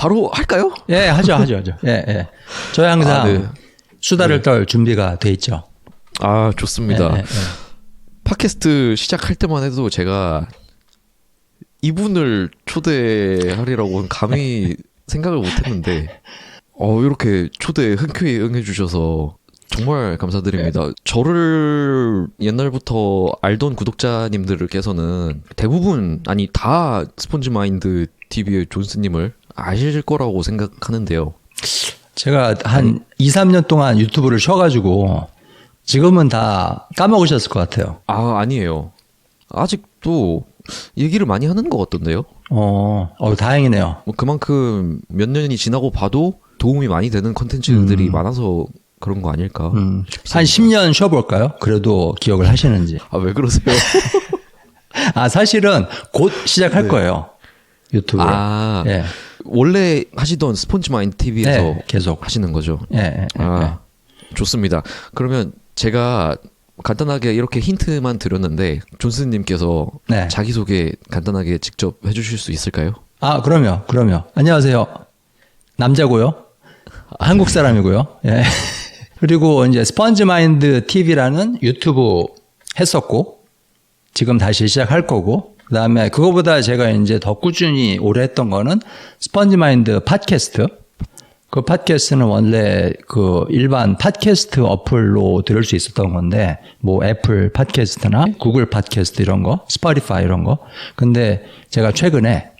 바로 할까요? 예, 하죠. 예, 예. 저희 항상 네. 수다를 떨 준비가 돼 있죠. 아, 좋습니다. 예, 예. 팟캐스트 시작할 때만 해도 제가 이분을 초대하리라고는 감히 생각을 못했는데 이렇게 초대에 흔쾌히 응해주셔서 정말 감사드립니다. 저를 옛날부터 알던 구독자님들께서는 대부분 아니 다 스폰지마인드 TV의 존스님을 아실 거라고 생각하는데요. 제가 한 2, 3년 동안 유튜브를 쉬어가지고 지금은 다 까먹으셨을 것 같아요. 아, 아니에요. 아직도 얘기를 많이 하는 것 같던데요. 다행이네요. 뭐 그만큼 몇 년이 지나고 봐도 도움이 많이 되는 컨텐츠들이 많아서 그런 거 아닐까 한 싶습니다. 10년 쉬어볼까요? 그래도 기억을 하시는지. 아, 왜 그러세요? 사실은 곧 시작할 거예요. 유튜브. 아, 예. 원래 하시던 스폰지마인드 TV에서 네, 계속 하시는 거죠? 예. 좋습니다. 그러면 제가 간단하게 이렇게 힌트만 드렸는데 존스님께서 네. 자기소개 간단하게 직접 해주실 수 있을까요? 그럼요. 안녕하세요. 남자고요. 한국 사람이고요. 예. 그리고 이제 스펀지마인드 TV라는 유튜브 했었고 지금 다시 시작할 거고 그다음에 그거보다 제가 이제 더 꾸준히 오래 했던 거는 스펀지마인드 팟캐스트. 그 팟캐스트는 원래 그 일반 팟캐스트 어플로 들을 수 있었던 건데 뭐 애플 팟캐스트나 구글 팟캐스트 이런 거, 스포티파이 이런 거. 근데 제가 최근에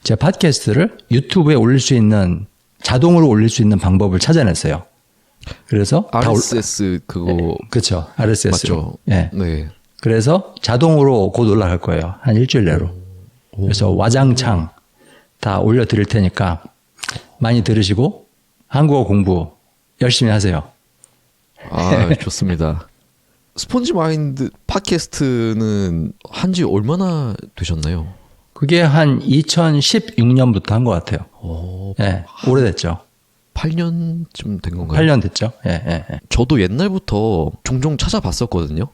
제 팟캐스트를 유튜브에 올릴 수 있는 자동으로 올릴 수 있는 방법을 찾아냈어요. 그래서 RSS 그거 그렇죠. RSS 맞죠? 예. 네. 그래서 자동으로 곧 올라갈 거예요. 한 일주일 내로. 그래서 와장창 다 올려드릴 테니까 많이 들으시고 한국어 공부 열심히 하세요. 아, 좋습니다. 스폰지마인드 팟캐스트는 한지 얼마나 되셨나요? 그게 한 2016년부터 한 것 같아요. 예, 오래됐죠. 8년쯤 된 건가요? 8년 됐죠. 예. 저도 옛날부터 종종 찾아봤었거든요.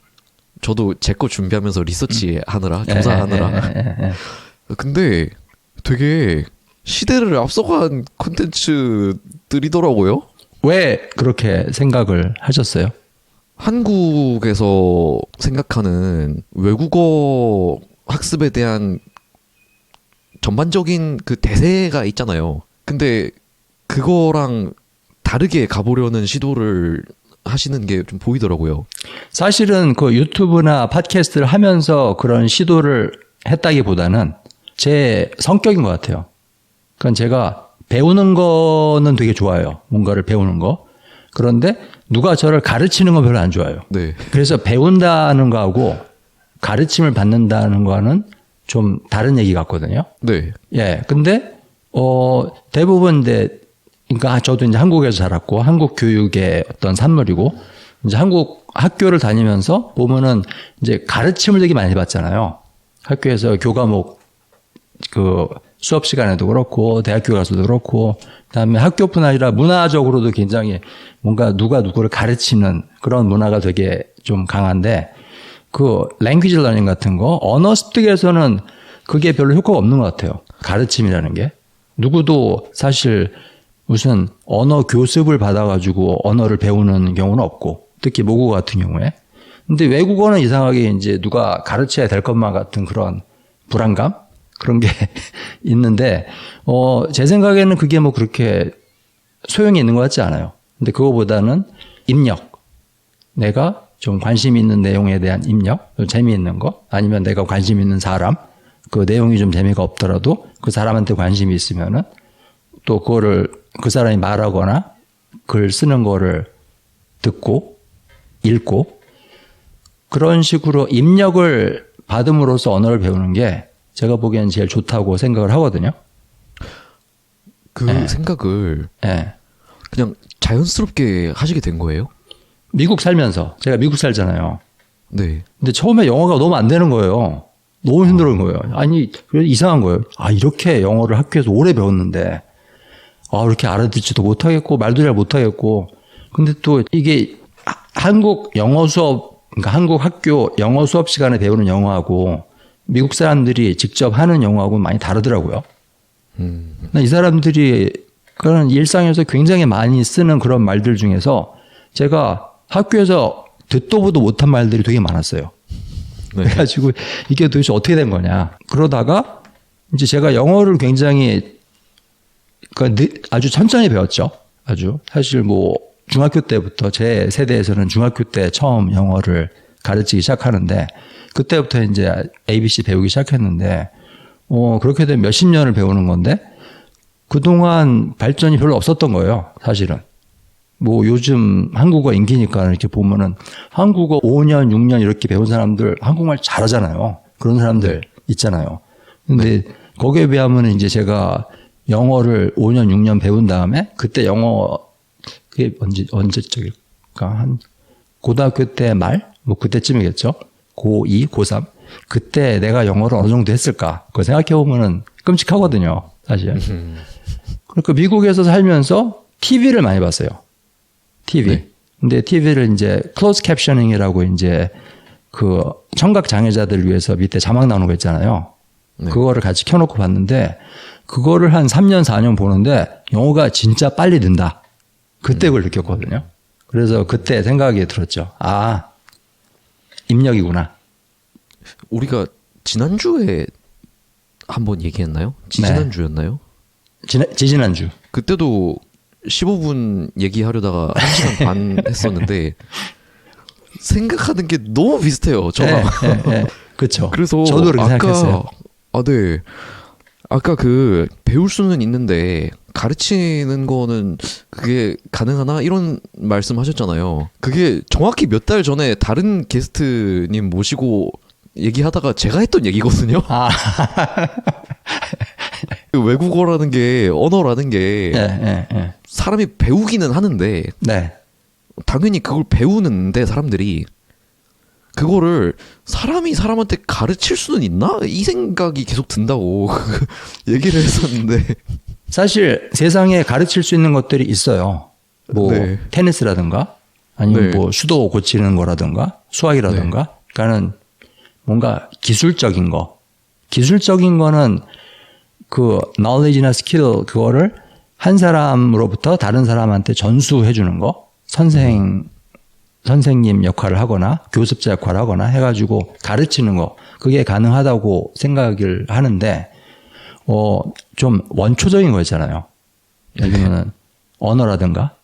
저도 제 거 준비하면서 리서치 하느라, 조사하느라. 근데 되게 시대를 앞서간 콘텐츠들이더라고요. 왜 그렇게 생각을 하셨어요? 한국에서 생각하는 외국어 학습에 대한 전반적인 그 대세가 있잖아요. 근데 그거랑 다르게 가보려는 시도를 하시는 게 좀 보이더라고요. 사실은 그 유튜브나 팟캐스트를 하면서 그런 시도를 했다기보다는 제 성격인 것 같아요. 그러니까 제가 배우는 거는 되게 좋아요. 뭔가를 배우는 거. 그런데 누가 저를 가르치는 건 별로 안 좋아해요. 네. 그래서 배운다는 거하고 가르침을 받는다는 거는 좀 다른 얘기 같거든요. 네. 예. 근데, 대부분 그러니까 저도 이제 한국에서 자랐고 한국 교육의 어떤 산물이고 이제 한국 학교를 다니면서 보면은 이제 가르침을 되게 많이 받잖아요. 학교에서 교과목 그 수업 시간에도 그렇고 대학교 가서도 그렇고 그다음에 학교뿐 아니라 문화적으로도 굉장히 뭔가 누가 누구를 가르치는 그런 문화가 되게 좀 강한데 그 랭귀지 러닝 같은 거 언어 습득에서는 그게 별로 효과가 없는 것 같아요. 가르침이라는 게 누구도 사실 무슨 언어 교습을 받아가지고 언어를 배우는 경우는 없고 특히 모국어 같은 경우에 근데 외국어는 이상하게 이제 누가 가르쳐야 될 것만 같은 그런 불안감 그런 게 있는데 제 생각에는 그게 뭐 그렇게 소용이 있는 것 같지 않아요. 근데 그거보다는 입력 내가 좀 관심 있는 내용에 대한 입력 재미있는 거 아니면 내가 관심 있는 사람 그 내용이 좀 재미가 없더라도 그 사람한테 관심이 있으면은 또 그거를 그 사람이 말하거나 글 쓰는 거를 듣고 읽고 그런 식으로 입력을 받음으로써 언어를 배우는 게 제가 보기엔 제일 좋다고 생각을 하거든요. 그 생각을 그냥 자연스럽게 하시게 된 거예요? 미국 살면서 제가 미국 살잖아요. 네. 근데 처음에 영어가 너무 안 되는 거예요. 너무 힘든 거예요. 아니 이상한 거예요. 이렇게 영어를 학교에서 오래 배웠는데 이렇게 알아듣지도 못하겠고 말도 잘 못하겠고 근데 또 이게 한국 영어 수업 그러니까 한국 학교 영어 수업 시간에 배우는 영어하고 미국 사람들이 직접 하는 영어하고 많이 다르더라고요. 이 사람들이 그런 일상에서 굉장히 많이 쓰는 그런 말들 중에서 제가 학교에서 듣도 보도 못한 말들이 되게 많았어요. 네. 그래가지고 이게 도대체 어떻게 된 거냐. 그러다가 이제 제가 영어를 굉장히 그러니까 아주 천천히 배웠죠. 아주 사실 뭐 중학교 때부터 제 세대에서는 중학교 때 처음 영어를 가르치기 시작하는데 그때부터 이제 ABC 배우기 시작했는데 그렇게 되면 몇십 년을 배우는 건데 그동안 발전이 별로 없었던 거예요. 사실은. 뭐 요즘 한국어 인기니까 이렇게 보면은 한국어 5년, 6년 이렇게 배운 사람들 한국말 잘하잖아요. 그런 사람들 있잖아요. 근데 거기에 비하면 이제 제가 영어를 5년, 6년 배운 다음에 그때 영어 그게 언제적일까? 한 고등학교 때 말? 뭐 그때쯤이겠죠. 고2, 고3. 그때 내가 영어를 어느 정도 했을까? 그거 생각해 보면은 끔찍하거든요. 사실. 그러니까 미국에서 살면서 TV를 많이 봤어요. TV. 네. 근데 TV를 이제 클로즈 캡셔닝이라고 이제 그 청각 장애자들 위해서 밑에 자막 나오는 거 있잖아요. 네. 그거를 같이 켜놓고 봤는데 그거를 한 3년, 4년 보는데 영어가 진짜 빨리 는다. 그때 그걸 느꼈거든요. 그래서 그때 생각이 들었죠. 아, 입력이구나. 우리가 지난주에 한번 얘기했나요? 지난주였나요? 지지난주. 그때도 15분 얘기하려다가 1시간 반 했었는데 생각하는 게 너무 비슷해요. 저랑. 네. 그렇죠. 그래서 저도 그렇게 생각했어요. 네. 아까 그 배울 수는 있는데 가르치는 거는 그게 가능하나 이런 말씀하셨잖아요. 그게 정확히 몇 달 전에 다른 게스트님 모시고 얘기하다가 제가 했던 얘기거든요. 아. 외국어라는 게 언어라는 게 사람이 배우기는 하는데 네. 당연히 그걸 배우는데 사람들이 그거를 사람이 사람한테 가르칠 수는 있나? 이 생각이 계속 든다고 얘기를 했었는데 사실 세상에 가르칠 수 있는 것들이 있어요. 뭐 네. 테니스라든가 아니면 네. 뭐 수도 고치는 거라든가 수학이라든가 그러니까는 뭔가 기술적인 거. 기술적인 거는 그 knowledge나 skill 그거를 한 사람으로부터 다른 사람한테 전수해 주는 거. 선생님 역할을 하거나 교습자 역할을 하거나 해가지고 가르치는 거. 그게 가능하다고 생각을 하는데 좀 원초적인 거 있잖아요. 예를 들면 언어라든가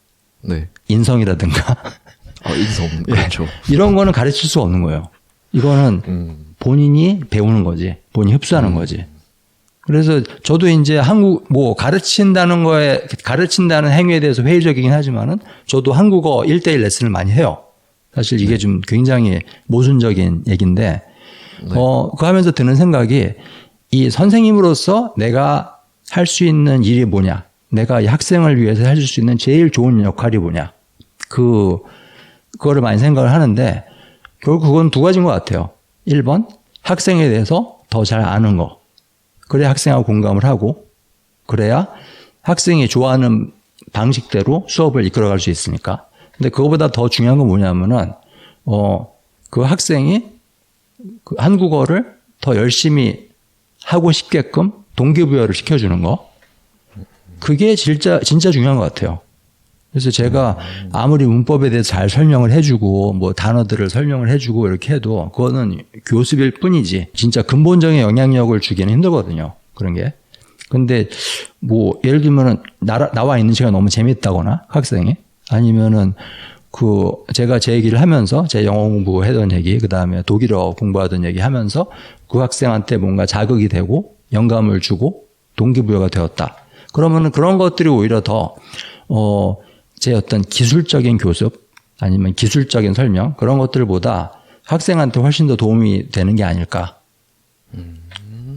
네. 인성이라든가 인성 그렇죠. 이런 거는 가르칠 수가 없는 거예요. 이거는 본인이 배우는 거지. 본인이 흡수하는 거지. 그래서 저도 이제 가르친다는 행위에 대해서 회의적이긴 하지만은 저도 한국어 1대1 레슨을 많이 해요. 사실 이게 좀 굉장히 모순적인 얘기인데, 그거 하면서 드는 생각이 이 선생님으로서 내가 할 수 있는 일이 뭐냐. 내가 이 학생을 위해서 해줄 수 있는 제일 좋은 역할이 뭐냐. 그거를 많이 생각을 하는데, 결국 그건 두 가지인 것 같아요. 1번, 학생에 대해서 더 잘 아는 거. 그래야 학생하고 공감을 하고, 그래야 학생이 좋아하는 방식대로 수업을 이끌어갈 수 있으니까. 근데 그거보다 더 중요한 건 뭐냐면은, 그 학생이 그 한국어를 더 열심히 하고 싶게끔 동기부여를 시켜주는 거. 그게 진짜 중요한 것 같아요. 그래서 제가 아무리 문법에 대해서 잘 설명을 해주고 뭐 단어들을 설명을 해주고 이렇게 해도 그거는 교습일 뿐이지 진짜 근본적인 영향력을 주기는 힘들거든요. 그런 게. 근데 뭐 예를 들면은 나와 있는 시간 너무 재밌다거나 학생이 아니면은 제가 제 얘기를 하면서 제 영어 공부하던 얘기 그다음에 독일어 공부하던 얘기 하면서 그 학생한테 뭔가 자극이 되고 영감을 주고 동기부여가 되었다. 그러면은 그런 것들이 오히려 더 제 어떤 기술적인 교습 아니면 기술적인 설명 그런 것들보다 학생한테 훨씬 더 도움이 되는 게 아닐까.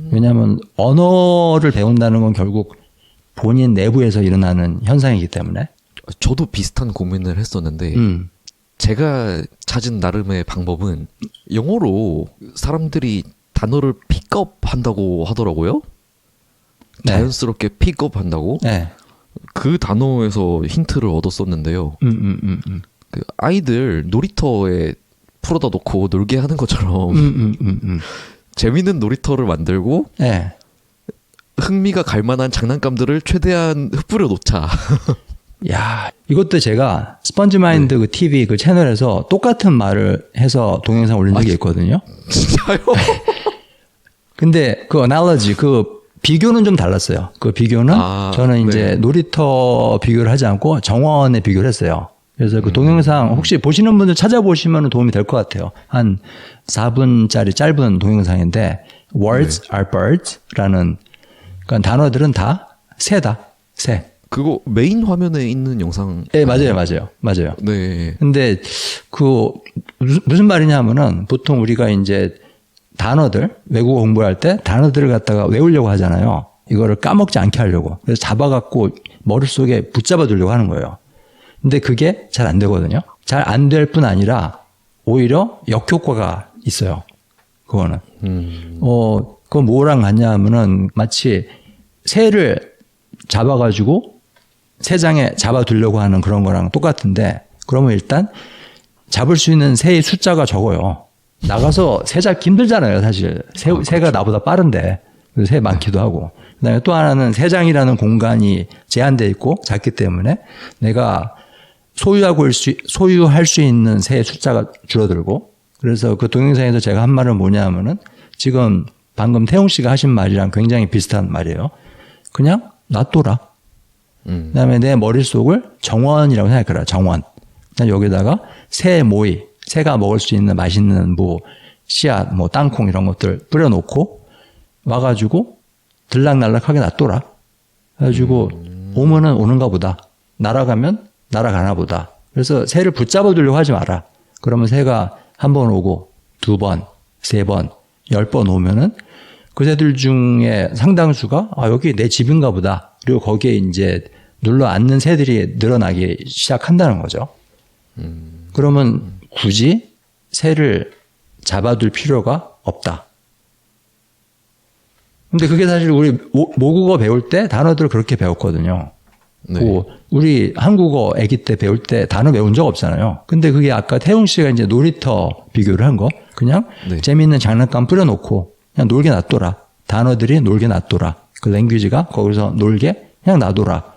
왜냐하면 언어를 배운다는 건 결국 본인 내부에서 일어나는 현상이기 때문에. 저도 비슷한 고민을 했었는데 제가 찾은 나름의 방법은 영어로 사람들이 단어를 픽업한다고 하더라고요. 네. 자연스럽게 픽업한다고. 네. 그 단어에서 힌트를 얻었었는데요. 그 아이들 놀이터에 풀어다 놓고 놀게 하는 것처럼 재밌는 놀이터를 만들고 네. 흥미가 갈 만한 장난감들을 최대한 흩뿌려 놓자. 야, 이것도 제가 스펀지 마인드 그 TV 그 채널에서 똑같은 말을 해서 동영상 올린 적이 있거든요. 진짜요? 근데 그 어날러지 그 비교는 좀 달랐어요. 그 비교는 저는 이제 네. 놀이터 비교를 하지 않고 정원에 비교를 했어요. 그래서 그 동영상 혹시 보시는 분들 찾아보시면 도움이 될 것 같아요. 한 4분짜리 짧은 동영상인데 words are birds라는 그러니까 단어들은 다 새다. 새. 그거 메인 화면에 있는 영상. 네, 맞아요. 네. 근데 그 무슨 말이냐 하면은 보통 우리가 이제 단어들 외국어 공부할 때 단어들을 갖다가 외우려고 하잖아요. 이거를 까먹지 않게 하려고. 그래서 잡아갖고 머릿속에 붙잡아 두려고 하는 거예요. 근데 그게 잘 안 되거든요. 잘 안 될 뿐 아니라 오히려 역효과가 있어요. 그거는. 그건 뭐랑 같냐 하면은 마치 새를 잡아가지고 새장에 잡아두려고 하는 그런 거랑 똑같은데 그러면 일단 잡을 수 있는 새의 숫자가 적어요. 나가서 새 잡기 힘들잖아요, 사실. 새가 나보다 빠른데. 그래서 새 많기도 하고. 그 다음에 또 하나는 새장이라는 공간이 제한되어 있고 작기 때문에 내가 소유할 수 있는 새의 숫자가 줄어들고 그래서 그 동영상에서 제가 한 말은 뭐냐 하면은 지금 방금 태용 씨가 하신 말이랑 굉장히 비슷한 말이에요. 그냥 놔둬라. 그다음에 내 머릿속을 정원이라고 생각해라. 정원. 여기다가 새 모이, 새가 먹을 수 있는 맛있는 뭐 씨앗, 뭐 땅콩 이런 것들 뿌려놓고 와가지고 들락날락하게 놔둬라. 그래가지고 오면은 오는가 보다. 날아가면 날아가나 보다. 그래서 새를 붙잡아 두려고 하지 마라. 그러면 새가 한 번 오고 두 번, 세 번, 10번 오면은 그 새들 중에 상당수가 여기 내 집인가 보다. 그리고 거기에 이제 눌러 앉는 새들이 늘어나기 시작한다는 거죠. 그러면 굳이 새를 잡아둘 필요가 없다. 근데 그게 사실 우리 모국어 배울 때 단어들을 그렇게 배웠거든요. 네. 우리 한국어 아기 때 배울 때 단어 외운 적 없잖아요. 근데 그게 아까 태용 씨가 이제 놀이터 비교를 한 거. 그냥 네. 재미있는 장난감 뿌려놓고 그냥 놀게 놔둬라. 단어들이 놀게 놔둬라. 그 랭귀지가 거기서 놀게 그냥 놔둬라.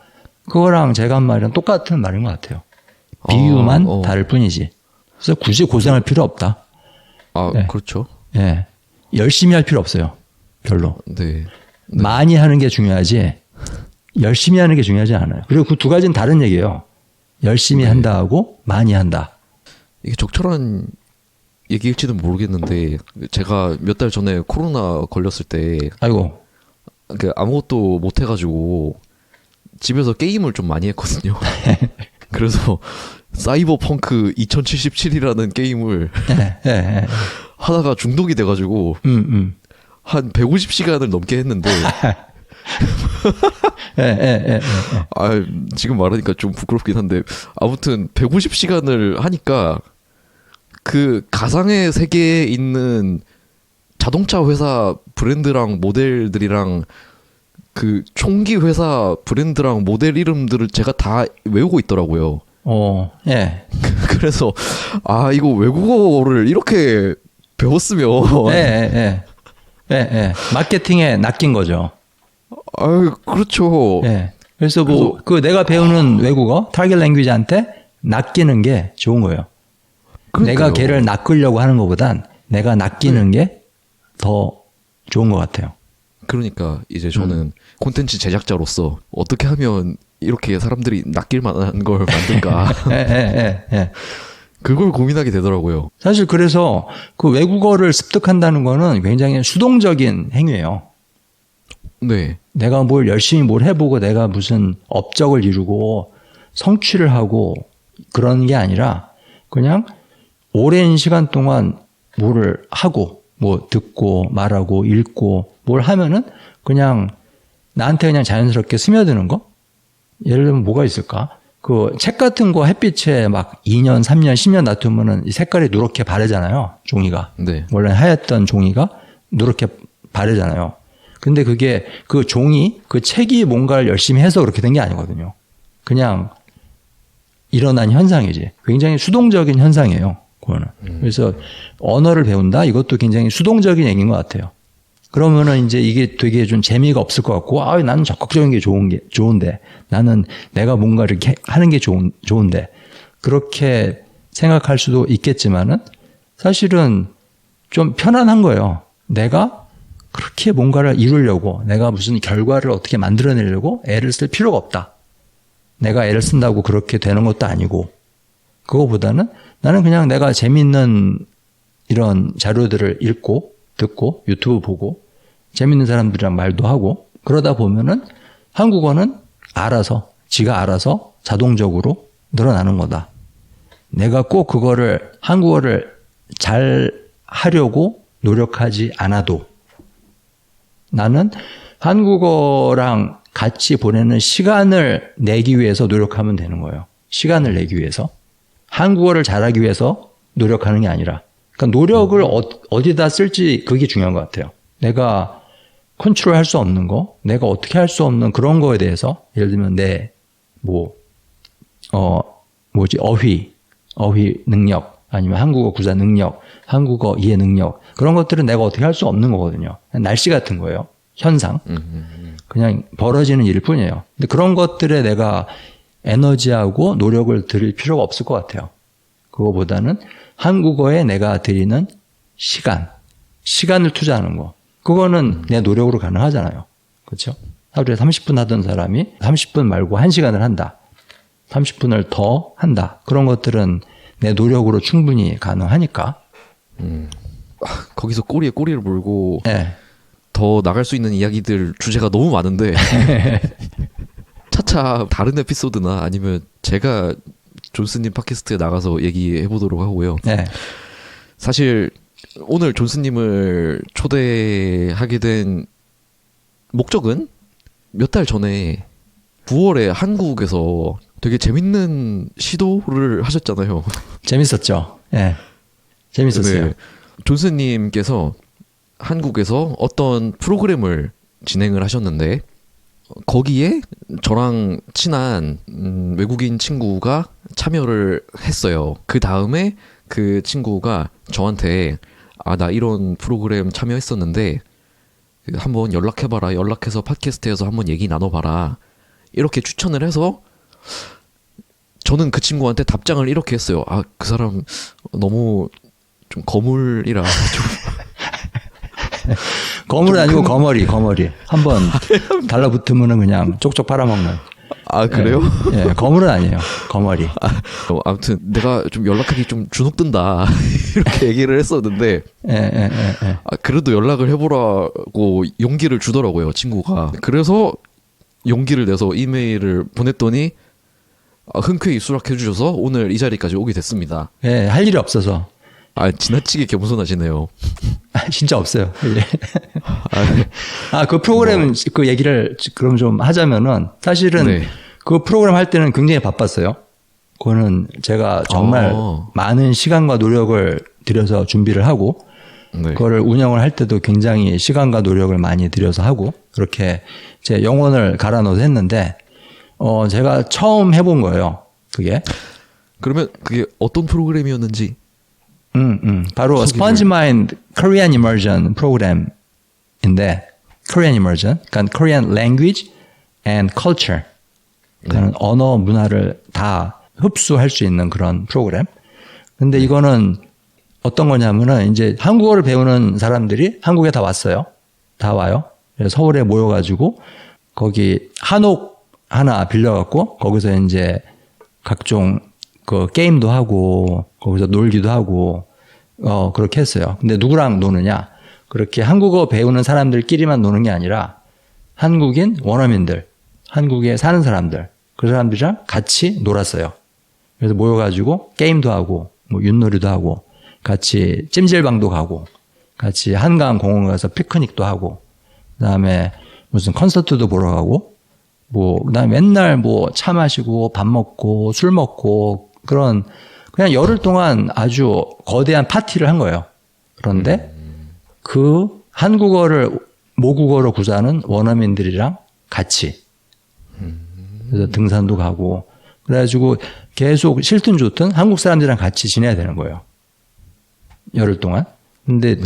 그거랑 제가 한 말이랑 똑같은 말인 것 같아요. 비유만 다를 뿐이지. 그래서 굳이 고생할 필요 없다. 네. 그렇죠. 예. 열심히 할 필요 없어요. 별로. 네. 많이 하는 게 중요하지 열심히 하는 게 중요하지 않아요. 그리고 그 두 가지는 다른 얘기예요. 열심히 한다 하고 많이 한다. 이게 적절한 얘기일지도 모르겠는데 제가 몇 달 전에 코로나 걸렸을 때 아이고. 아무것도 못 해가지고 집에서 게임을 좀 많이 했거든요. 그래서 사이버펑크 2077이라는 게임을 하다가 중독이 돼가지고 한 150시간을 넘게 했는데 지금 말하니까 좀 부끄럽긴 한데 아무튼 150시간을 하니까 그 가상의 세계에 있는 자동차 회사 브랜드랑 모델들이랑 그 총기 회사 브랜드랑 모델 이름들을 제가 다 외우고 있더라고요. 그래서 이거 외국어를 이렇게 배웠으면 마케팅에 낚인 거죠. 그렇죠. 그래서 그 내가 배우는 외국어 타겟 랭귀지한테 낚이는 게 좋은 거예요. 그러니까요. 내가 걔를 낚으려고 하는 것보단 내가 낚이는 게 더 좋은 것 같아요. 그러니까 이제 저는 콘텐츠 제작자로서 어떻게 하면 이렇게 사람들이 낚일 만한 걸 만들까 그걸 고민하게 되더라고요. 사실 그래서 그 외국어를 습득한다는 거는 굉장히 수동적인 행위예요. 네. 내가 열심히 뭘 해보고 내가 무슨 업적을 이루고 성취를 하고 그런 게 아니라 그냥 오랜 시간 동안 뭐를 하고 뭐 듣고 말하고 읽고 뭘 하면은 그냥 나한테 그냥 자연스럽게 스며드는 거? 예를 들면 뭐가 있을까? 그 책 같은 거 햇빛에 막 2년, 3년, 10년 놔두면은 이 색깔이 누렇게 바래잖아요. 종이가. 네. 원래 하였던 종이가 누렇게 바래잖아요. 근데 그게 그 종이, 그 책이 뭔가를 열심히 해서 그렇게 된 게 아니거든요. 그냥 일어난 현상이지. 굉장히 수동적인 현상이에요. 그거는. 그래서 언어를 배운다? 이것도 굉장히 수동적인 얘기인 것 같아요. 그러면은 이제 이게 되게 좀 재미가 없을 것 같고, 나는 적극적인 게 좋은데, 나는 내가 뭔가 이렇게 하는 게 좋은데, 그렇게 생각할 수도 있겠지만은, 사실은 좀 편안한 거예요. 내가 그렇게 뭔가를 이루려고, 내가 무슨 결과를 어떻게 만들어내려고 애를 쓸 필요가 없다. 내가 애를 쓴다고 그렇게 되는 것도 아니고, 그거보다는 나는 그냥 내가 재밌는 이런 자료들을 읽고, 듣고, 유튜브 보고, 재밌는 사람들이랑 말도 하고, 그러다 보면은 한국어는 지가 알아서 자동적으로 늘어나는 거다. 내가 꼭 한국어를 잘 하려고 노력하지 않아도 나는 한국어랑 같이 보내는 시간을 내기 위해서 노력하면 되는 거예요. 시간을 내기 위해서. 한국어를 잘하기 위해서 노력하는 게 아니라. 그러니까 노력을 어디다 쓸지 그게 중요한 것 같아요. 내가 컨트롤 할 수 없는 거, 내가 어떻게 할 수 없는 그런 거에 대해서, 예를 들면 어휘 능력, 아니면 한국어 구사 능력, 한국어 이해 능력, 그런 것들은 내가 어떻게 할 수 없는 거거든요. 날씨 같은 거예요. 현상. 그냥 벌어지는 일일 뿐이에요. 근데 그런 것들에 내가 에너지하고 노력을 들일 필요가 없을 것 같아요. 그거보다는 한국어에 내가 들이는 시간을 투자하는 거. 그거는 내 노력으로 가능하잖아요. 그렇죠? 하루에 30분 하던 사람이 30분 말고 1시간을 한다. 30분을 더 한다. 그런 것들은 내 노력으로 충분히 가능하니까. 거기서 꼬리에 꼬리를 물고 네. 더 나갈 수 있는 이야기들 주제가 너무 많은데 차차 다른 에피소드나 아니면 제가 존스님 팟캐스트에 나가서 얘기해 보도록 하고요. 네. 사실 오늘 존스님을 초대하게 된 목적은 몇 달 전에 9월에 한국에서 되게 재밌는 시도를 하셨잖아요. 재밌었죠. 네. 재밌었어요. 네. 존스님께서 한국에서 어떤 프로그램을 진행을 하셨는데 거기에 저랑 친한 외국인 친구가 참여를 했어요. 그 다음에 그 친구가 저한테 나 이런 프로그램 참여했었는데 한번 연락해봐라. 연락해서 팟캐스트에서 한번 얘기 나눠봐라. 이렇게 추천을 해서 저는 그 친구한테 답장을 이렇게 했어요. 그 사람 너무 좀 거물이라 좀 거물 아니고 거머리. 한번 달라붙으면은 그냥 쪽쪽 빨아먹는. 그래요? 예, 거물은 아니에요. 거머리. 아무튼 내가 좀 연락하기 좀 주눅든다 이렇게 얘기를 했었는데 예. 그래도 연락을 해보라고 용기를 주더라고요, 친구가. 그래서 용기를 내서 이메일을 보냈더니 흔쾌히 수락해 주셔서 오늘 이 자리까지 오게 됐습니다. 예, 할 일이 없어서. 지나치게 겸손하시네요. 진짜 없어요. 그 프로그램 그 얘기를 그럼 좀 하자면은 사실은 네. 그 프로그램 할 때는 굉장히 바빴어요. 그거는 제가 정말 많은 시간과 노력을 들여서 준비를 하고 네. 그거를 운영을 할 때도 굉장히 시간과 노력을 많이 들여서 하고 그렇게 제 영혼을 갈아 넣어서 했는데 제가 처음 해본 거예요. 그게. 그러면 그게 어떤 프로그램이었는지 바로 스펀지 마인드 Korean Immersion 프로그램인데 Korean Immersion, 그러니까 Korean Language and Culture, 그러니까 언어 문화를 다 흡수할 수 있는 그런 프로그램. 근데 이거는 어떤 거냐면은 이제 한국어를 배우는 사람들이 한국에 다 왔어요. 다 와요. 그래서 서울에 모여가지고 거기 한옥 하나 빌려갖고 거기서 이제 각종 그 게임도 하고 거기서 놀기도 하고 그렇게 했어요. 근데 누구랑 노느냐? 그렇게 한국어 배우는 사람들끼리만 노는 게 아니라 한국인 원어민들, 한국에 사는 사람들, 그 사람들이랑 같이 놀았어요. 그래서 모여가지고 게임도 하고 뭐 윷놀이도 하고 같이 찜질방도 가고 같이 한강 공원 가서 피크닉도 하고 그다음에 무슨 콘서트도 보러 가고 그다음에 맨날 차 마시고 밥 먹고 술 먹고 그런 그냥 열흘 동안 아주 거대한 파티를 한 거예요. 그런데 그 한국어를 모국어로 구사하는 원어민들이랑 같이 그래서 등산도 가고 그래가지고 계속 싫든 좋든 한국 사람들이랑 같이 지내야 되는 거예요. 열흘 동안. 근데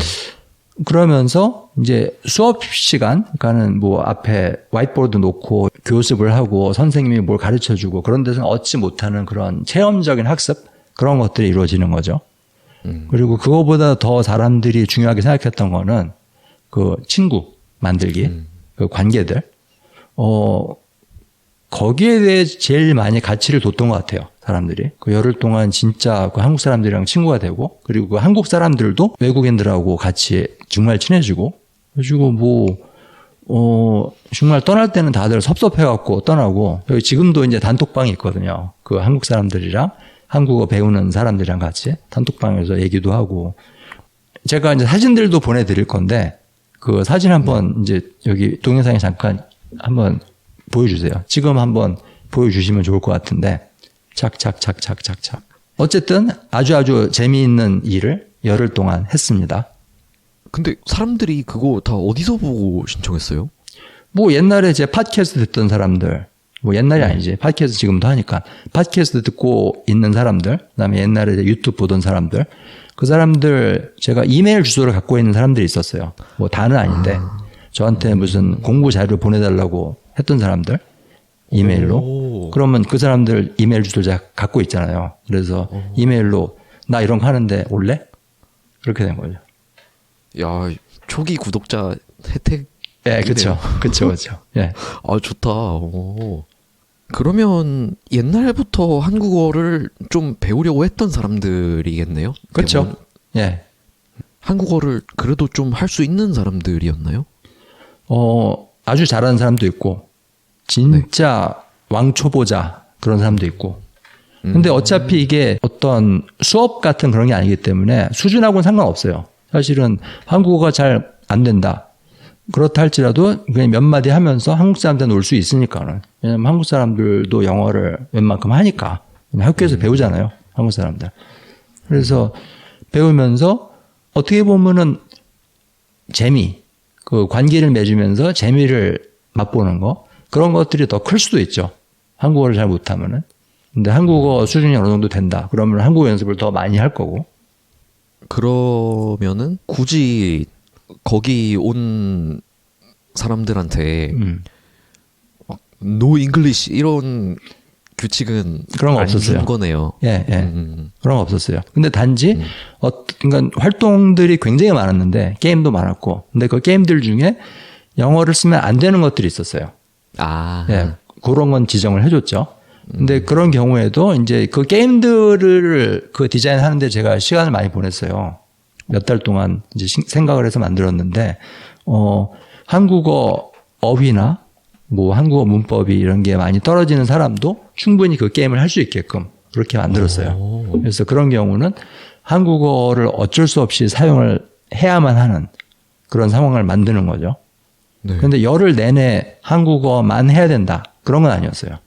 그러면서 이제 수업 시간, 그러니까는 뭐 앞에 화이트보드 놓고 교습을 하고 선생님이 뭘 가르쳐 주고 그런 데서 얻지 못하는 그런 체험적인 학습 그런 것들이 이루어지는 거죠. 그리고 그거보다 더 사람들이 중요하게 생각했던 거는 그 친구 만들기, 그 관계들, 거기에 대해 제일 많이 가치를 뒀던 것 같아요. 사람들이. 그 열흘 동안 진짜 그 한국 사람들이랑 친구가 되고, 그리고 그 한국 사람들도 외국인들하고 같이 정말 친해지고, 그래가지고 정말 떠날 때는 다들 섭섭해갖고 떠나고, 여기 지금도 이제 단톡방이 있거든요. 그 한국 사람들이랑 한국어 배우는 사람들이랑 같이 단톡방에서 얘기도 하고, 제가 이제 사진들도 보내드릴 건데, 그 사진 한번 이제 여기 동영상에 잠깐 한번 보여주세요. 지금 한번 보여주시면 좋을 것 같은데, 착착착착착착. 어쨌든 아주 재미있는 일을 열흘 동안 했습니다. 근데 사람들이 그거 다 어디서 보고 신청했어요? 뭐 옛날에 제 팟캐스트 듣던 사람들, 뭐 옛날이 아니지. 팟캐스트 지금도 하니까. 팟캐스트 듣고 있는 사람들, 그다음에 옛날에 유튜브 보던 사람들, 그 사람들 제가 이메일 주소를 갖고 있는 사람들이 있었어요. 뭐 다는 아닌데 저한테 무슨 공부 자료 보내달라고 했던 사람들 이메일로. 오. 그러면 그 사람들 이메일 주소를 제가 갖고 있잖아요. 그래서 이메일로 나 이런 거 하는데 올래? 그렇게 된 거죠. 야, 초기 구독자 혜택. 예, 그렇죠. 그렇죠. 예. 아, 좋다. 오. 그러면 옛날부터 한국어를 좀 배우려고 했던 사람들이겠네요? 그렇죠. 대부분? 예. 한국어를 그래도 좀 할 수 있는 사람들이었나요? 아주 잘하는 사람도 있고, 진짜 왕초보자 그런 사람도 있고. 근데 어차피 이게 어떤 수업 같은 그런 게 아니기 때문에 수준하고는 상관없어요. 사실은 한국어가 잘 안 된다. 그렇다 할지라도 그냥 몇 마디 하면서 한국 사람들한테 올 수 있으니까는. 왜냐면 한국 사람들도 영어를 웬만큼 하니까. 학교에서 배우잖아요. 한국 사람들. 그래서 배우면서 어떻게 보면은 그 관계를 맺으면서 재미를 맛보는 거. 그런 것들이 더 클 수도 있죠. 한국어를 잘 못하면은. 근데 한국어 수준이 어느 정도 된다. 그러면 한국어 연습을 더 많이 할 거고. 그러면은 굳이 거기 온 사람들한테 노 잉글리시 이런 규칙은 그런 거 안 없었어요. 준 거네요. 예. 그런 거 없었어요. 근데 단지 그러니까 활동들이 굉장히 많았는데 게임도 많았고, 근데 그 게임들 중에 영어를 쓰면 안 되는 것들이 있었어요. 아, 예, 그런 건 지정을 해줬죠. 근데 그런 경우에도 이제 그 게임들을 그 디자인하는데 제가 시간을 많이 보냈어요. 몇 달 동안 이제 생각을 해서 만들었는데, 한국어 어휘나 뭐 한국어 문법이 이런 게 많이 떨어지는 사람도 충분히 그 게임을 할 수 있게끔 그렇게 만들었어요. 그래서 그런 경우는 한국어를 어쩔 수 없이 사용을 해야만 하는 그런 상황을 만드는 거죠. 네. 그런데 열흘 내내 한국어만 해야 된다. 그런 건 아니었어요.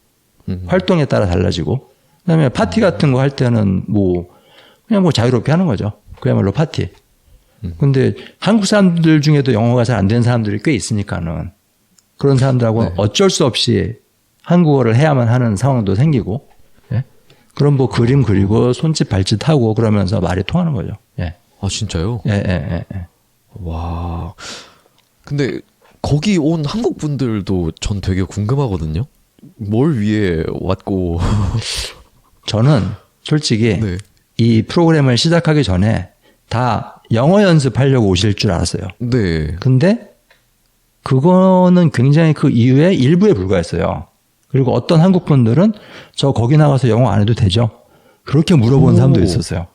활동에 따라 달라지고. 그다음에 파티 같은 거 할 때는 그냥 자유롭게 하는 거죠. 그야말로 파티. 근데 한국 사람들 중에도 영어가 잘 안 되는 사람들이 꽤 있으니까는 그런 사람들하고 네. 어쩔 수 없이 한국어를 해야만 하는 상황도 생기고, 예? 그럼 그림 그리고 손짓 발짓 하고 그러면서 말이 통하는 거죠. 예. 아 진짜요? 예. 와. 근데 거기 온 한국 분들도 전 되게 궁금하거든요. 뭘 위해 왔고. 저는 솔직히 네. 이 프로그램을 시작하기 전에 다 영어 연습하려고 오실 줄 알았어요. 네. 근데 그거는 굉장히 그 이후에 일부에 불과했어요. 그리고 어떤 한국 분들은 저 거기 나가서 영어 안 해도 되죠? 그렇게 물어보는 사람도 있었어요.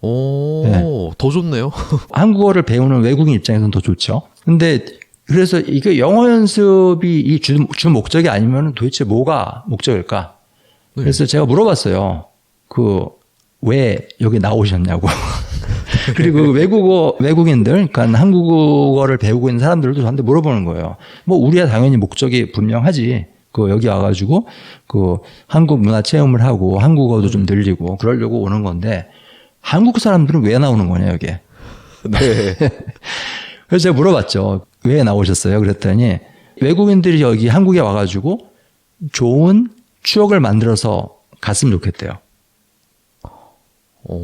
오, 네. 더 좋네요. 한국어를 배우는 외국인 입장에서는 더 좋죠. 근데 그래서 이게 영어 연습이 이 주 목적이 아니면 도대체 뭐가 목적일까? 네. 그래서 제가 물어봤어요. 왜 여기 나오셨냐고. 그리고 외국인들, 그러니까 한국어를 배우고 있는 사람들도 저한테 물어보는 거예요. 우리야 당연히 목적이 분명하지. 여기 와가지고, 한국 문화 체험을 하고, 한국어도 좀 늘리고, 그러려고 오는 건데, 한국 사람들은 왜 나오는 거냐, 여기에. 네. 그래서 제가 물어봤죠. 왜 나오셨어요? 그랬더니, 외국인들이 여기 한국에 와가지고, 좋은 추억을 만들어서 갔으면 좋겠대요.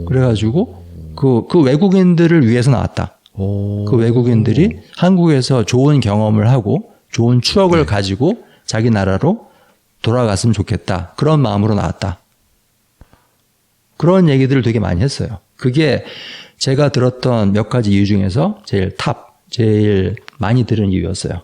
그래가지고, 그 외국인들을 위해서 나왔다. 오. 그 외국인들이 한국에서 좋은 경험을 하고 좋은 추억을 가지고 자기 나라로 돌아갔으면 좋겠다. 그런 마음으로 나왔다. 그런 얘기들을 되게 많이 했어요. 그게 제가 들었던 몇 가지 이유 중에서 제일 많이 들은 이유였어요.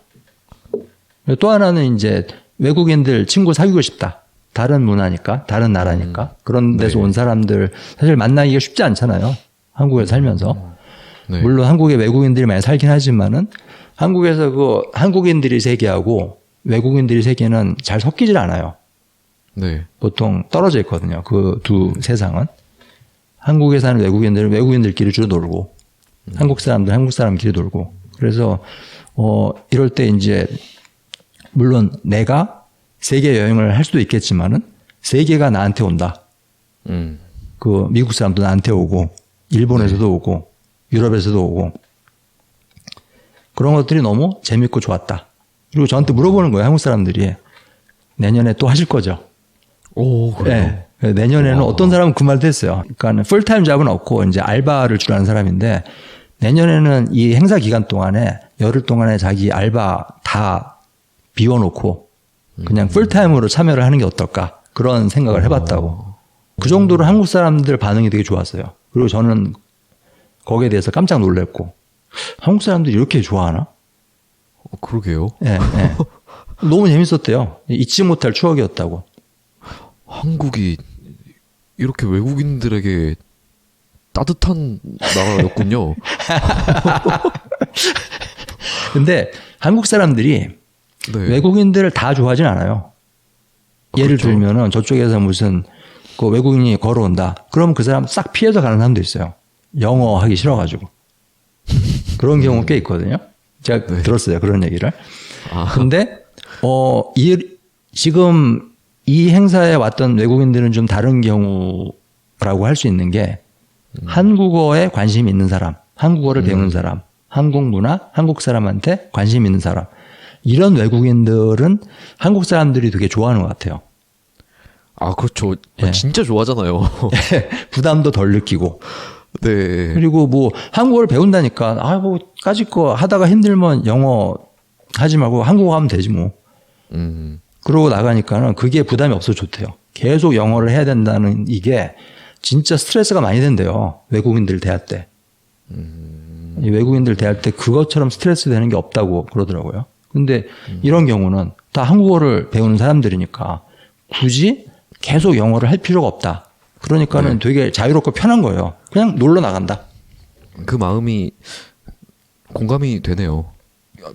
또 하나는 이제 외국인들 친구 사귀고 싶다. 다른 문화니까, 다른 나라니까. 그런 데서 온 사람들 사실 만나기가 쉽지 않잖아요. 한국에 살면서. 네. 물론 한국에 외국인들이 많이 살긴 하지만은 한국에서 그 한국인들이 세계하고 외국인들이 세계는 잘 섞이질 않아요. 네. 보통 떨어져 있거든요. 그 두 세상은. 한국에 사는 외국인들은 외국인들끼리 주로 놀고, 한국 사람들 한국 사람끼리 놀고. 그래서 이럴 때 이제 물론 내가 세계 여행을 할 수도 있겠지만은 세계가 나한테 온다. 그 미국 사람도 나한테 오고, 일본에서도 오고, 유럽에서도 오고. 그런 것들이 너무 재밌고 좋았다. 그리고 저한테 물어보는 거예요. 한국 사람들이. 내년에 또 하실 거죠? 오, 그래요? 네. 내년에는 어떤 사람은 그 말도 했어요. 그러니까 풀타임 잡은 없고 이제 알바를 주로 하는 사람인데 내년에는 이 행사 기간 동안에 열흘 동안에 자기 알바 다 비워놓고 그냥 풀타임으로 참여를 하는 게 어떨까 그런 생각을 해봤다고. 그 정도로 한국 사람들 반응이 되게 좋았어요. 그리고 저는 거기에 대해서 깜짝 놀랐고 한국 사람들이 이렇게 좋아하나? 그러게요. 네, 네. 너무 재밌었대요. 잊지 못할 추억이었다고. 한국이 이렇게 외국인들에게 따뜻한 나라였군요. 근데 한국 사람들이 네. 외국인들을 다 좋아하진 않아요. 예를 그렇죠. 들면은 저쪽에서 무슨 그 외국인이 걸어온다. 그럼 그 사람 싹 피해서 가는 사람도 있어요. 영어 하기 싫어가지고. 그런 경우 꽤 있거든요. 제가 네. 들었어요. 그런 얘기를. 아. 근데, 지금 이 행사에 왔던 외국인들은 좀 다른 경우라고 할 수 있는 게 한국어에 관심이 있는 사람, 한국어를 배우는 사람, 한국 문화, 한국 사람한테 관심 있는 사람. 이런 외국인들은 한국 사람들이 되게 좋아하는 것 같아요. 아, 그렇죠. 예. 진짜 좋아하잖아요. 부담도 덜 느끼고. 네. 그리고 뭐 한국어를 배운다니까 뭐 까짓 거 하다가 힘들면 영어 하지 말고 한국어 하면 되지 뭐. 그러고 나가니까는 그게 부담이 없어 좋대요. 계속 영어를 해야 된다는 이게 진짜 스트레스가 많이 된대요. 외국인들 대할 때. 이 외국인들 대할 때 그것처럼 스트레스 되는 게 없다고 그러더라고요. 근데 이런 경우는 다 한국어를 배우는 사람들이니까 굳이 계속 영어를 할 필요가 없다. 그러니까는 되게 자유롭고 편한 거예요. 그냥 놀러 나간다. 그 마음이 공감이 되네요.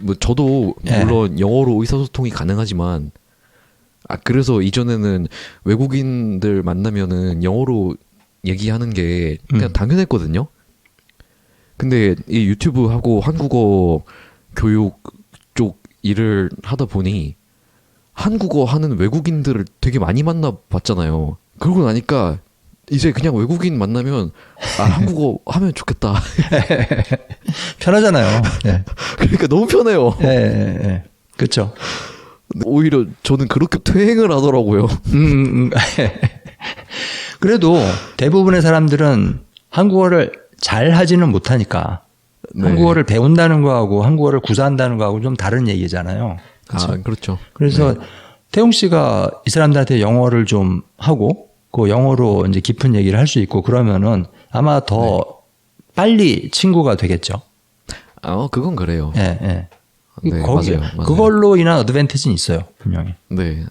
뭐 저도 예. 물론 영어로 의사소통이 가능하지만 그래서 이전에는 외국인들 만나면은 영어로 얘기하는 게 그냥 당연했거든요. 근데 이 유튜브 하고 한국어 교육 쪽 일을 하다 보니 한국어 하는 외국인들을 되게 많이 만나봤잖아요. 그러고 나니까 이제 그냥 외국인 만나면 한국어 하면 좋겠다. 편하잖아요. 예. 그러니까 너무 편해요. 예. 그렇죠. 오히려 저는 그렇게 퇴행을 하더라고요. 그래도 대부분의 사람들은 한국어를 잘 하지는 못하니까 네. 한국어를 배운다는 거하고 한국어를 구사한다는 거하고 좀 다른 얘기잖아요. 그렇죠? 그렇죠. 그래서 태용 씨가 이 사람들한테 영어를 좀 하고 그 영어로 이제 깊은 얘기를 할 수 있고 그러면은 아마 더 빨리 친구가 되겠죠. 그건 그래요. 예. 네, 거기 맞아요. 그걸로 인한 어드밴티지는 있어요, 분명히. 네.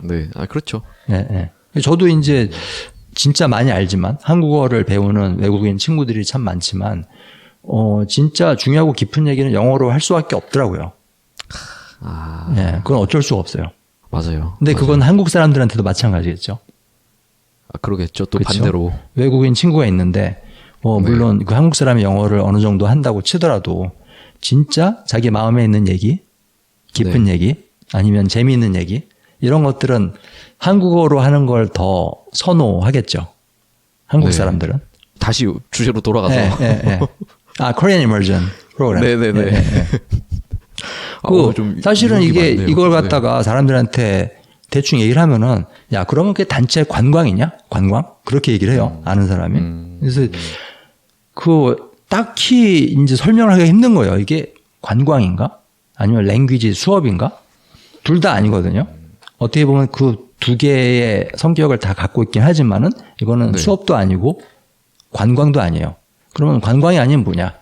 그렇죠. 예. 저도 이제 진짜 많이 알지만 한국어를 배우는 외국인 친구들이 참 많지만 진짜 중요하고 깊은 얘기는 영어로 할 수밖에 없더라고요. 예, 그건 어쩔 수가 없어요. 맞아요. 근데 그건 한국 사람들한테도 마찬가지겠죠. 그러겠죠. 또 그쵸? 반대로. 외국인 친구가 있는데 물론 그 한국 사람이 영어를 어느 정도 한다고 치더라도 진짜 자기 마음에 있는 얘기, 깊은 얘기, 아니면 재미있는 얘기 이런 것들은 한국어로 하는 걸 더 선호하겠죠. 한국 사람들은. 다시 주제로 돌아가서. 예. Korean Immersion 프로그램. 네네네. 사실은 유혹이 이게 많네요. 이걸 갖다가 사람들한테 대충 얘기를 하면은 야 그러면 그게 단체 관광이냐? 관광? 그렇게 얘기를 해요. 아는 사람이. 그래서 딱히 이제 설명을 하기가 힘든 거예요. 이게 관광인가? 아니면 랭귀지 수업인가? 둘 다 아니거든요. 어떻게 보면 그 두 개의 성격을 다 갖고 있긴 하지만은 이거는 네. 수업도 아니고 관광도 아니에요. 그러면 관광이 아니면 뭐냐?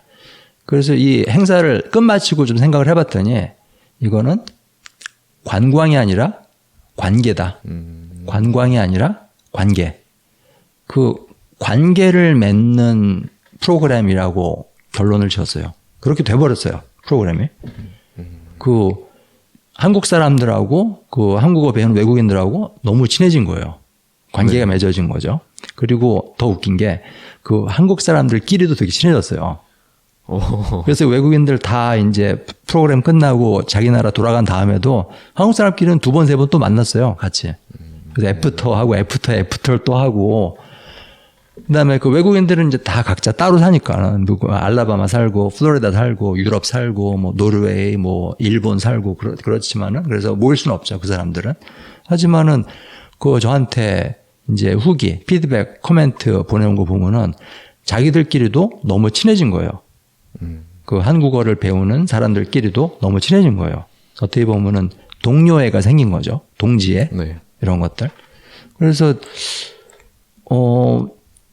그래서 이 행사를 끝마치고 좀 생각을 해봤더니 이거는 관광이 아니라 관계다. 관광이 아니라 관계. 그 관계를 맺는 프로그램이라고 결론을 지었어요. 그렇게 돼버렸어요. 프로그램이. 그 한국 사람들하고 그 한국어 배우는 외국인들하고 너무 친해진 거예요. 관계가 네. 맺어진 거죠. 그리고 더 웃긴 게 그 한국 사람들끼리도 되게 친해졌어요. 그래서 외국인들 다 이제 프로그램 끝나고 자기 나라 돌아간 다음에도 한국 사람끼리는 두 번, 세 번 또 만났어요. 같이. 그래서 애프터 하고 애프터를 또 하고 그다음에 그 외국인들은 이제 다 각자 따로 사니까 누구 알라바마 살고 플로리다 살고 유럽 살고 뭐 노르웨이 뭐 일본 살고 그렇지만은 그래서 모일 수는 없죠. 그 사람들은. 하지만은 그 저한테 이제 후기, 피드백, 코멘트 보내온 거 보면은 자기들끼리도 너무 친해진 거예요. 그 한국어를 배우는 사람들끼리도 너무 친해진 거예요. 어떻게 보면은 동료애가 생긴 거죠. 동지애. 네. 이런 것들. 그래서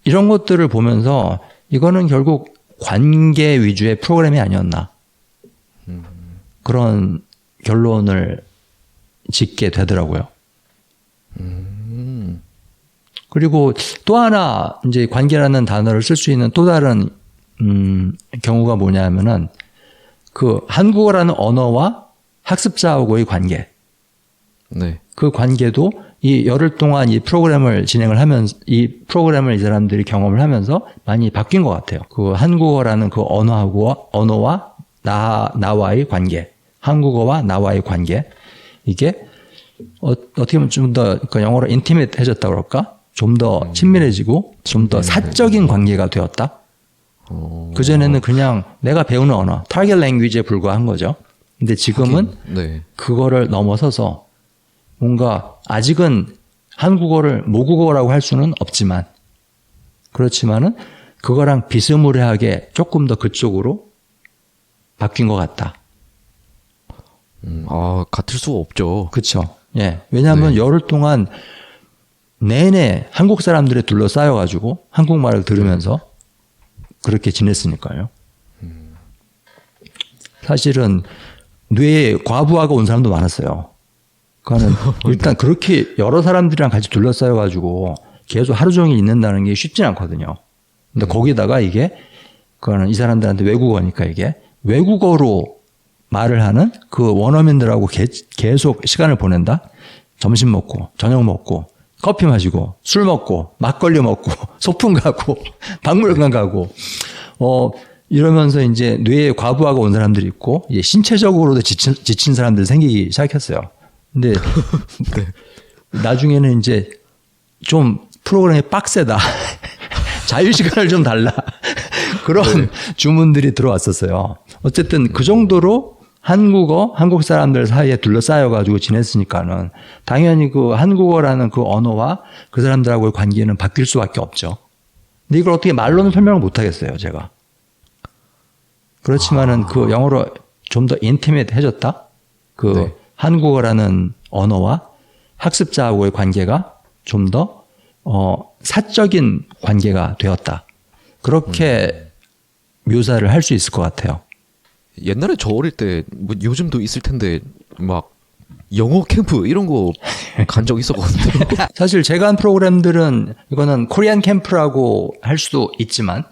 이런 것들을 보면서 이거는 결국 관계 위주의 프로그램이 아니었나. 그런 결론을 짓게 되더라고요. 그리고 또 하나 이제 관계라는 단어를 쓸 수 있는 또 다른 경우가 뭐냐면은 그 한국어라는 언어와 학습자하고의 관계. 네. 그 관계도 이 열흘 동안 이 프로그램을 진행을 하면서 이 프로그램을 이 사람들이 경험을 하면서 많이 바뀐 것 같아요. 그 한국어라는 그 언어와 나와의 관계, 한국어와 나와의 관계 이게 어떻게 보면 좀 더 그 영어로 인티메이트해졌다 그럴까? 좀 더 친밀해지고 좀 더 사적인 관계가 되었다. 그 전에는 그냥 내가 배우는 언어, 타겟 랭귀지에 불과한 거죠. 근데 지금은 네. 그거를 넘어서서 뭔가 아직은 한국어를 모국어라고 할 수는 없지만 그렇지만은 그거랑 비스무리하게 조금 더 그쪽으로 바뀐 것 같다. 같을 수가 없죠. 그렇죠. 예. 왜냐하면 네. 열흘 동안 내내 한국 사람들에 둘러싸여 가지고 한국말을 들으면서 그렇게 지냈으니까요. 사실은 뇌에 과부하가 온 사람도 많았어요. 그거는 일단 그렇게 여러 사람들이랑 같이 둘러싸여 가지고 계속 하루 종일 있는다는 게 쉽진 않거든요. 근데 거기다가 이게 그거는 이 사람들한테 외국어니까 이게 외국어로 말을 하는 그 원어민들하고 계속 시간을 보낸다. 점심 먹고 저녁 먹고 커피 마시고 술 먹고 막걸리 먹고 소풍 가고 박물관 가고 이러면서 이제 뇌에 과부하가 온 사람들이 있고 이제 신체적으로도 지친 사람들이 생기기 시작했어요. 근데 나중에는 이제 좀 프로그램이 빡세다. 자유시간을 좀 달라. 그런 주문들이 들어왔었어요. 어쨌든 그 정도로 한국 사람들 사이에 둘러싸여가지고 지냈으니까는 당연히 그 한국어라는 그 언어와 그 사람들하고의 관계는 바뀔 수밖에 없죠. 근데 이걸 어떻게 말로는 설명을 못 하겠어요, 제가. 그렇지만은 그 영어로 좀 더 인티메이트해졌다? 그 한국어라는 언어와 학습자하고의 관계가 좀 더 사적인 관계가 되었다. 그렇게 묘사를 할 수 있을 것 같아요. 옛날에 저 어릴 때 뭐 요즘도 있을 텐데 막 영어 캠프 이런 거 간 적 있었거든요. 사실 제가 한 프로그램들은 이거는 코리안 캠프라고 할 수도 있지만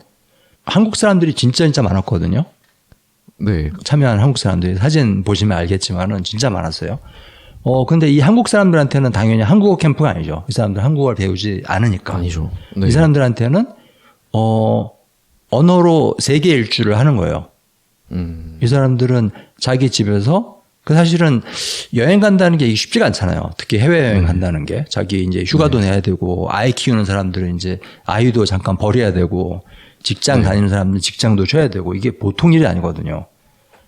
한국 사람들이 진짜 많았거든요. 네. 참여한 한국 사람들이 사진 보시면 알겠지만은 진짜 많았어요. 근데 이 한국 사람들한테는 당연히 한국어 캠프가 아니죠. 이 사람들 한국어를 배우지 않으니까. 아니죠. 네. 이 사람들한테는 언어로 세계 일주를 하는 거예요. 이 사람들은 자기 집에서 그 사실은 여행 간다는 게 쉽지가 않잖아요. 특히 해외여행 간다는 게 자기 이제 휴가도 내야 되고 아이 키우는 사람들은 이제 아이도 잠깐 버려야 되고 직장 다니는 사람들은 직장도 줘야 되고 이게 보통 일이 아니거든요.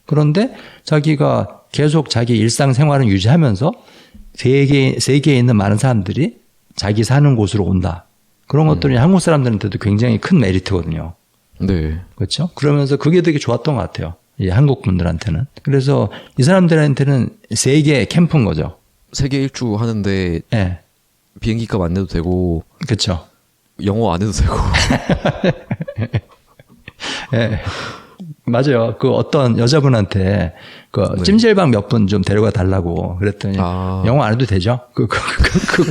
그런데 자기가 계속 자기 일상생활을 유지하면서 세계에 있는 많은 사람들이 자기 사는 곳으로 온다. 그런 것들이 한국 사람들한테도 굉장히 큰 메리트거든요. 네. 그렇죠? 그러면서 그게 되게 좋았던 것 같아요. 이 한국 분들한테는. 그래서 이 사람들한테는 세계 캠프인 거죠. 세계 일주 하는데 예. 비행기값 안 내도 되고 그렇죠. 영어 안 해도 되고. 예. 맞아요. 그 어떤 여자분한테 그 네. 찜질방 몇 분 좀 데려가 달라고 그랬더니 아. 영어 안 해도 되죠? 그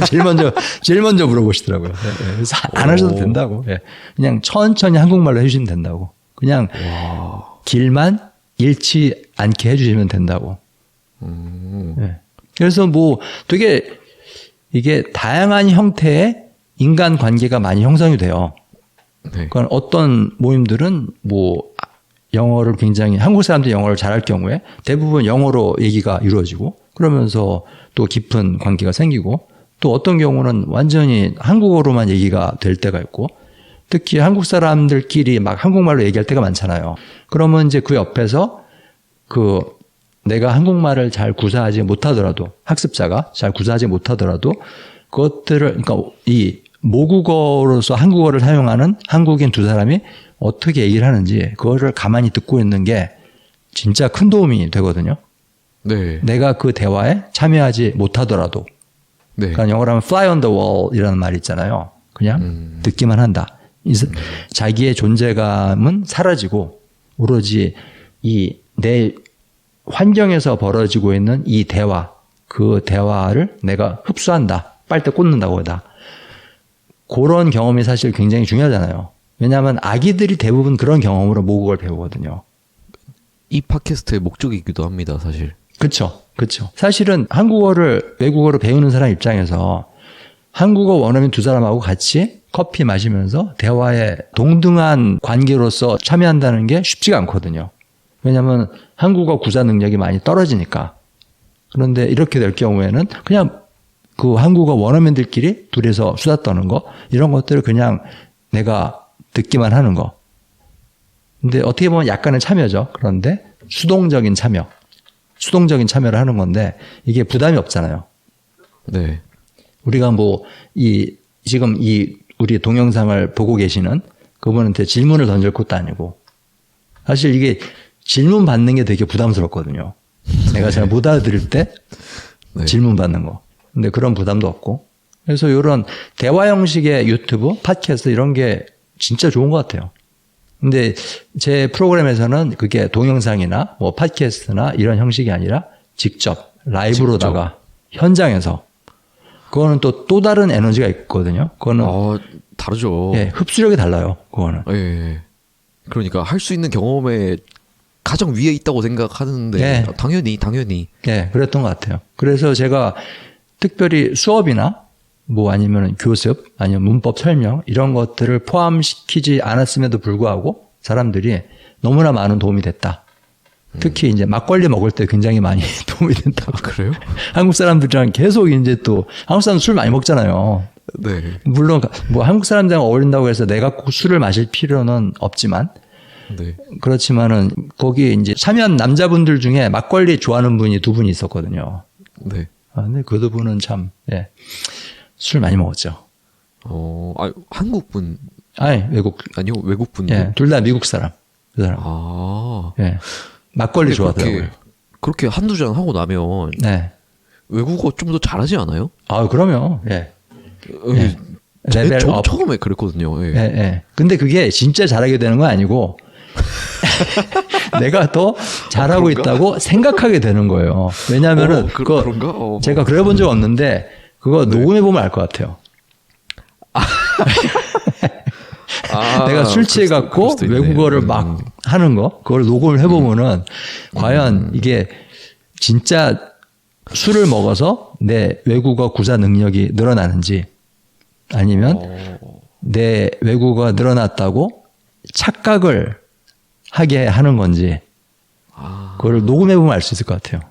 제일 먼저 물어보시더라고요. 예, 예. 그래서 안 하셔도 된다고. 예. 그냥 천천히 한국말로 해주시면 된다고. 그냥 와. 길만 잃지 않게 해주시면 된다고. 예. 그래서 뭐 되게 이게 다양한 형태의 인간 관계가 많이 형성이 돼요. 네. 그러니까 어떤 모임들은 뭐 영어를 굉장히 한국 사람들이 영어를 잘할 경우에 대부분 영어로 얘기가 이루어지고 그러면서 또 깊은 관계가 생기고 또 어떤 경우는 완전히 한국어로만 얘기가 될 때가 있고 특히 한국 사람들끼리 막 한국말로 얘기할 때가 많잖아요. 그러면 이제 그 옆에서 그 내가 한국말을 잘 구사하지 못하더라도 학습자가 잘 구사하지 못하더라도 그것들을 그러니까 이 모국어로서 한국어를 사용하는 한국인 두 사람이 어떻게 얘기를 하는지 그거를 가만히 듣고 있는 게 진짜 큰 도움이 되거든요. 네. 내가 그 대화에 참여하지 못하더라도. 네. 그러니까 영어로 하면 fly on the wall이라는 말이 있잖아요. 그냥 듣기만 한다. 자기의 존재감은 사라지고 오로지 이 내 환경에서 벌어지고 있는 이 대화, 그 대화를 내가 흡수한다. 빨대 꽂는다고 하다. 그런 경험이 사실 굉장히 중요하잖아요. 왜냐하면 아기들이 대부분 그런 경험으로 모국어를 배우거든요. 이 팟캐스트의 목적이기도 합니다, 사실. 그렇죠. 그렇죠. 사실은 한국어를 외국어로 배우는 사람 입장에서 한국어 원어민 두 사람하고 같이 커피 마시면서 대화에 동등한 관계로서 참여한다는 게 쉽지가 않거든요. 왜냐하면 한국어 구사 능력이 많이 떨어지니까. 그런데 이렇게 될 경우에는 그냥 그 한국어 원어민들끼리 둘이서 수다 떠는 거 이런 것들을 그냥 내가 듣기만 하는 거. 근데 어떻게 보면 약간의 참여죠. 그런데 수동적인 참여를 하는 건데 이게 부담이 없잖아요. 네. 우리가 뭐 지금 우리 동영상을 보고 계시는 그분한테 질문을 던질 것도 아니고 사실 이게 질문 받는 게 되게 부담스럽거든요. 내가 잘 못 알아들을 때 네. 질문 받는 거. 근데 그런 부담도 없고. 그래서 이런 대화 형식의 유튜브, 팟캐스트 이런 게 진짜 좋은 것 같아요. 근데 제 프로그램에서는 그게 동영상이나 뭐 팟캐스트나 이런 형식이 아니라 직접 라이브로다가 현장에서 그거는 또 다른 에너지가 있거든요. 그거는 다르죠. 예, 흡수력이 달라요. 그거는. 예. 그러니까 할 수 있는 경험에 가장 위에 있다고 생각하는데 예. 당연히. 예, 그랬던 것 같아요. 그래서 제가 특별히 수업이나 뭐 아니면 교습, 아니면 문법 설명 이런 것들을 포함시키지 않았음에도 불구하고 사람들이 너무나 많은 도움이 됐다. 특히 이제 막걸리 먹을 때 굉장히 많이 도움이 된다. 그래요? 한국 사람들이랑 계속 이제 또 한국 사람 술 많이 먹잖아요. 네. 물론 뭐 한국 사람들이랑 어울린다고 해서 내가 꼭 술을 마실 필요는 없지만 네. 그렇지만은 거기 이제 참여한 남자분들 중에 막걸리 좋아하는 분이 두 분이 있었거든요. 네. 근데 그 두 분은 참, 예, 술 많이 먹었죠. 한국 분 아니, 아니요, 외국 분도. 예, 둘 다 미국 사람. 그 사람. 예. 막걸리 좋아하더라고요. 그렇게 한두 잔 하고 나면 네. 외국어 좀 더 잘하지 않아요? 그럼요. 예. 예. 레벨 업. 처음에 그랬거든요. 예. 예, 예. 근데 그게 진짜 잘하게 되는 건 아니고 내가 더 잘하고 있다고 생각하게 되는 거예요. 왜냐하면은 그런가? 제가 그래 본 적 없는데 그거 녹음해 보면 알 것 같아요. 내가 술 취해 갖고 외국어를 막 하는 거 그걸 녹음을 해 보면은 과연 이게 진짜 술을 먹어서 내 외국어 구사 능력이 늘어나는지 아니면 내 외국어가 늘어났다고 착각을 하게 하는 건지 그걸 녹음해 보면 알 수 있을 것 같아요.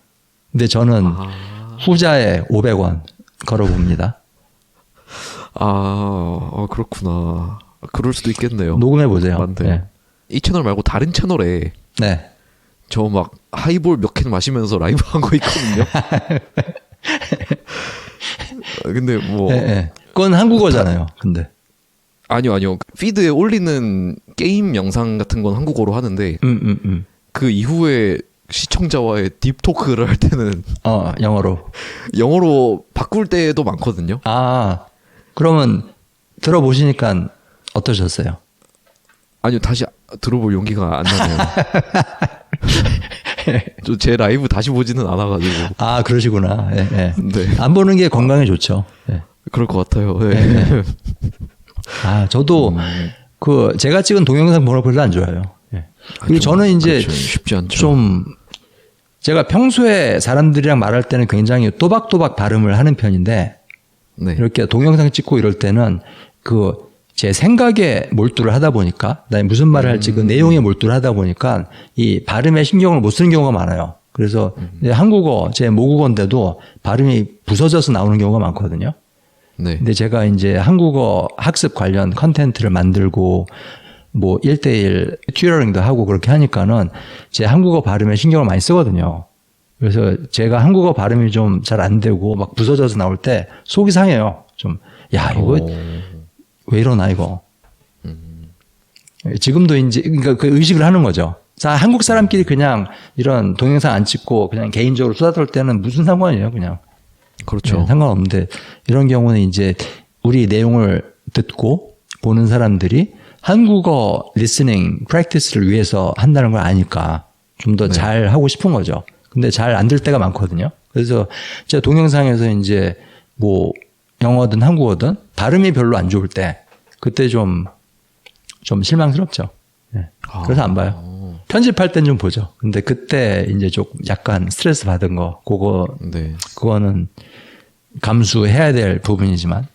근데 저는 후자에 500원 걸어봅니다. 그렇구나. 그럴 수도 있겠네요. 녹음해 보세요. 맞네. 네. 이 채널 말고 다른 채널에 네. 저 막 하이볼 몇 캔 마시면서 라이브 한 거 있거든요. 근데 뭐 네, 네. 그건 한국어잖아요. 근데 아니요. 피드에 올리는 게임 영상 같은 건 한국어로 하는데 음. 그 이후에 시청자와의 딥토크를 할 때는 영어로. 영어로 바꿀 때도 많거든요. 아, 그러면 들어보시니까 어떠셨어요? 아니요, 다시 들어볼 용기가 안 나네요. 제 라이브 다시 보지는 않아가지고. 아, 그러시구나. 예, 예. 네. 안 보는 게 건강에 좋죠. 예. 그럴 것 같아요. 네. 네. 아, 저도 제가 찍은 동영상 보는 거 별로 안 좋아해요. 예. 그리고 저는 이제 그렇죠. 쉽지 않죠. 좀 제가 평소에 사람들이랑 말할 때는 굉장히 또박또박 발음을 하는 편인데 네. 이렇게 동영상 찍고 이럴 때는 제 생각에 몰두를 하다 보니까 그다음에 무슨 말을 할지 그 내용에 몰두를 하다 보니까 이 발음에 신경을 못 쓰는 경우가 많아요. 그래서 이제 한국어 제 모국어인데도 발음이 부서져서 나오는 경우가 많거든요. 네. 근데 제가 이제 한국어 학습 관련 컨텐츠를 만들고 뭐 1대1 튜터링도 하고 그렇게 하니까는 제 한국어 발음에 신경을 많이 쓰거든요. 그래서 제가 한국어 발음이 좀 잘 안 되고 막 부서져서 나올 때 속이 상해요. 좀, 야, 이거 왜 이러나, 이거. 지금도 이제, 그러니까 그 의식을 하는 거죠. 자, 한국 사람끼리 그냥 이런 동영상 안 찍고 그냥 개인적으로 수다 떨 때는 무슨 상관이에요, 그냥. 그렇죠. 네, 상관없는데 이런 경우는 이제 우리 내용을 듣고 보는 사람들이 한국어 리스닝 프랙티스를 위해서 한다는 걸 아니까 좀 더 잘 하고 싶은 거죠. 근데 잘 안 될 때가 많거든요. 그래서 제가 동영상에서 이제 뭐 영어든 한국어든 발음이 별로 안 좋을 때 그때 좀 실망스럽죠. 네. 그래서 안 봐요. 편집할 땐 좀 보죠. 근데 그때 이제 조금 약간 스트레스 받은 거, 그거는 감수해야 될 부분이지만.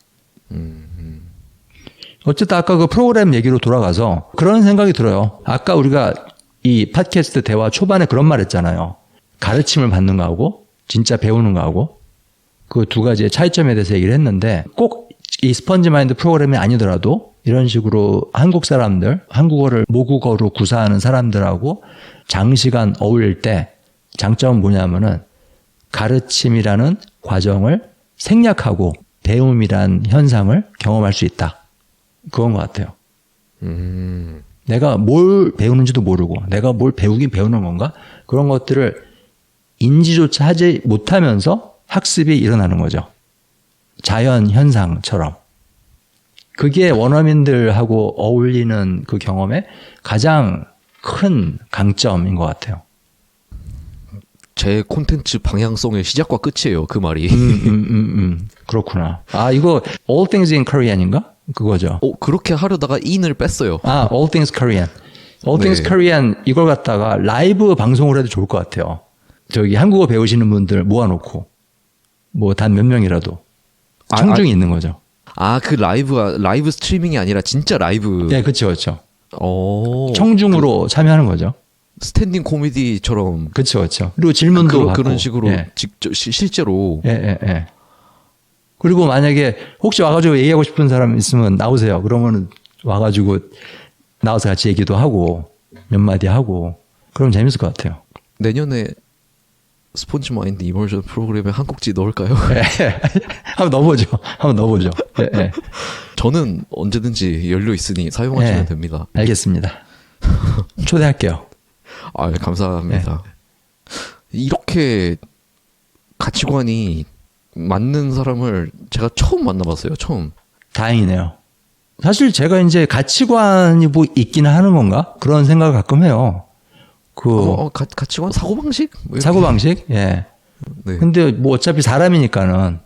어쨌든 아까 그 프로그램 얘기로 돌아가서 그런 생각이 들어요. 아까 우리가 이 팟캐스트 대화 초반에 그런 말 했잖아요. 가르침을 받는 거하고 진짜 배우는 거하고 그 두 가지의 차이점에 대해서 얘기를 했는데 꼭 이 스펀지 마인드 프로그램이 아니더라도 이런 식으로 한국 사람들, 한국어를 모국어로 구사하는 사람들하고 장시간 어울릴 때 장점은 뭐냐면은 가르침이라는 과정을 생략하고 배움이란 현상을 경험할 수 있다. 그건 것 같아요. 내가 뭘 배우는지도 모르고 내가 뭘 배우긴 배우는 건가? 그런 것들을 인지조차 하지 못하면서 학습이 일어나는 거죠. 자연 현상처럼. 그게 원어민들하고 어울리는 그 경험의 가장 큰 강점인 것 같아요. 제 콘텐츠 방향성의 시작과 끝이에요. 그 말이. 그렇구나. 아, 이거 All Things in Korean인가? 그거죠. 그렇게 하려다가 in을 뺐어요. 아, All Things Korean. All Things Korean 이걸 갖다가 라이브 방송을 해도 좋을 것 같아요. 저기 한국어 배우시는 분들 모아놓고 뭐 단 몇 명이라도 청중이 있는 거죠. 그 라이브 스트리밍이 아니라 진짜 라이브. 네, 그렇죠. 청중으로 참여하는 거죠. 스탠딩 코미디처럼. 그렇죠. 그리고 질문도 받고. 그런 식으로 직접 실제로. 예. 그리고 만약에 혹시 와가지고 얘기하고 싶은 사람 있으면 나오세요. 그러면 와가지고 나와서 같이 얘기도 하고 몇 마디 하고 그럼 재밌을 것 같아요. 내년에 스폰지 마인드 이머전 프로그램에 한국지 넣을까요? 한번 넣어보죠. 예. 저는 언제든지 열려 있으니 사용하시면 됩니다. 알겠습니다. 초대할게요. 감사합니다. 이렇게 가치관이 맞는 사람을 제가 처음 만나봤어요. 처음. 다행이네요. 사실 제가 이제 가치관이 뭐 있긴 하는 건가? 그런 생각을 가끔 해요. 가치관? 사고방식? 사고방식? 예. 네. 근데 뭐 어차피 사람이니까는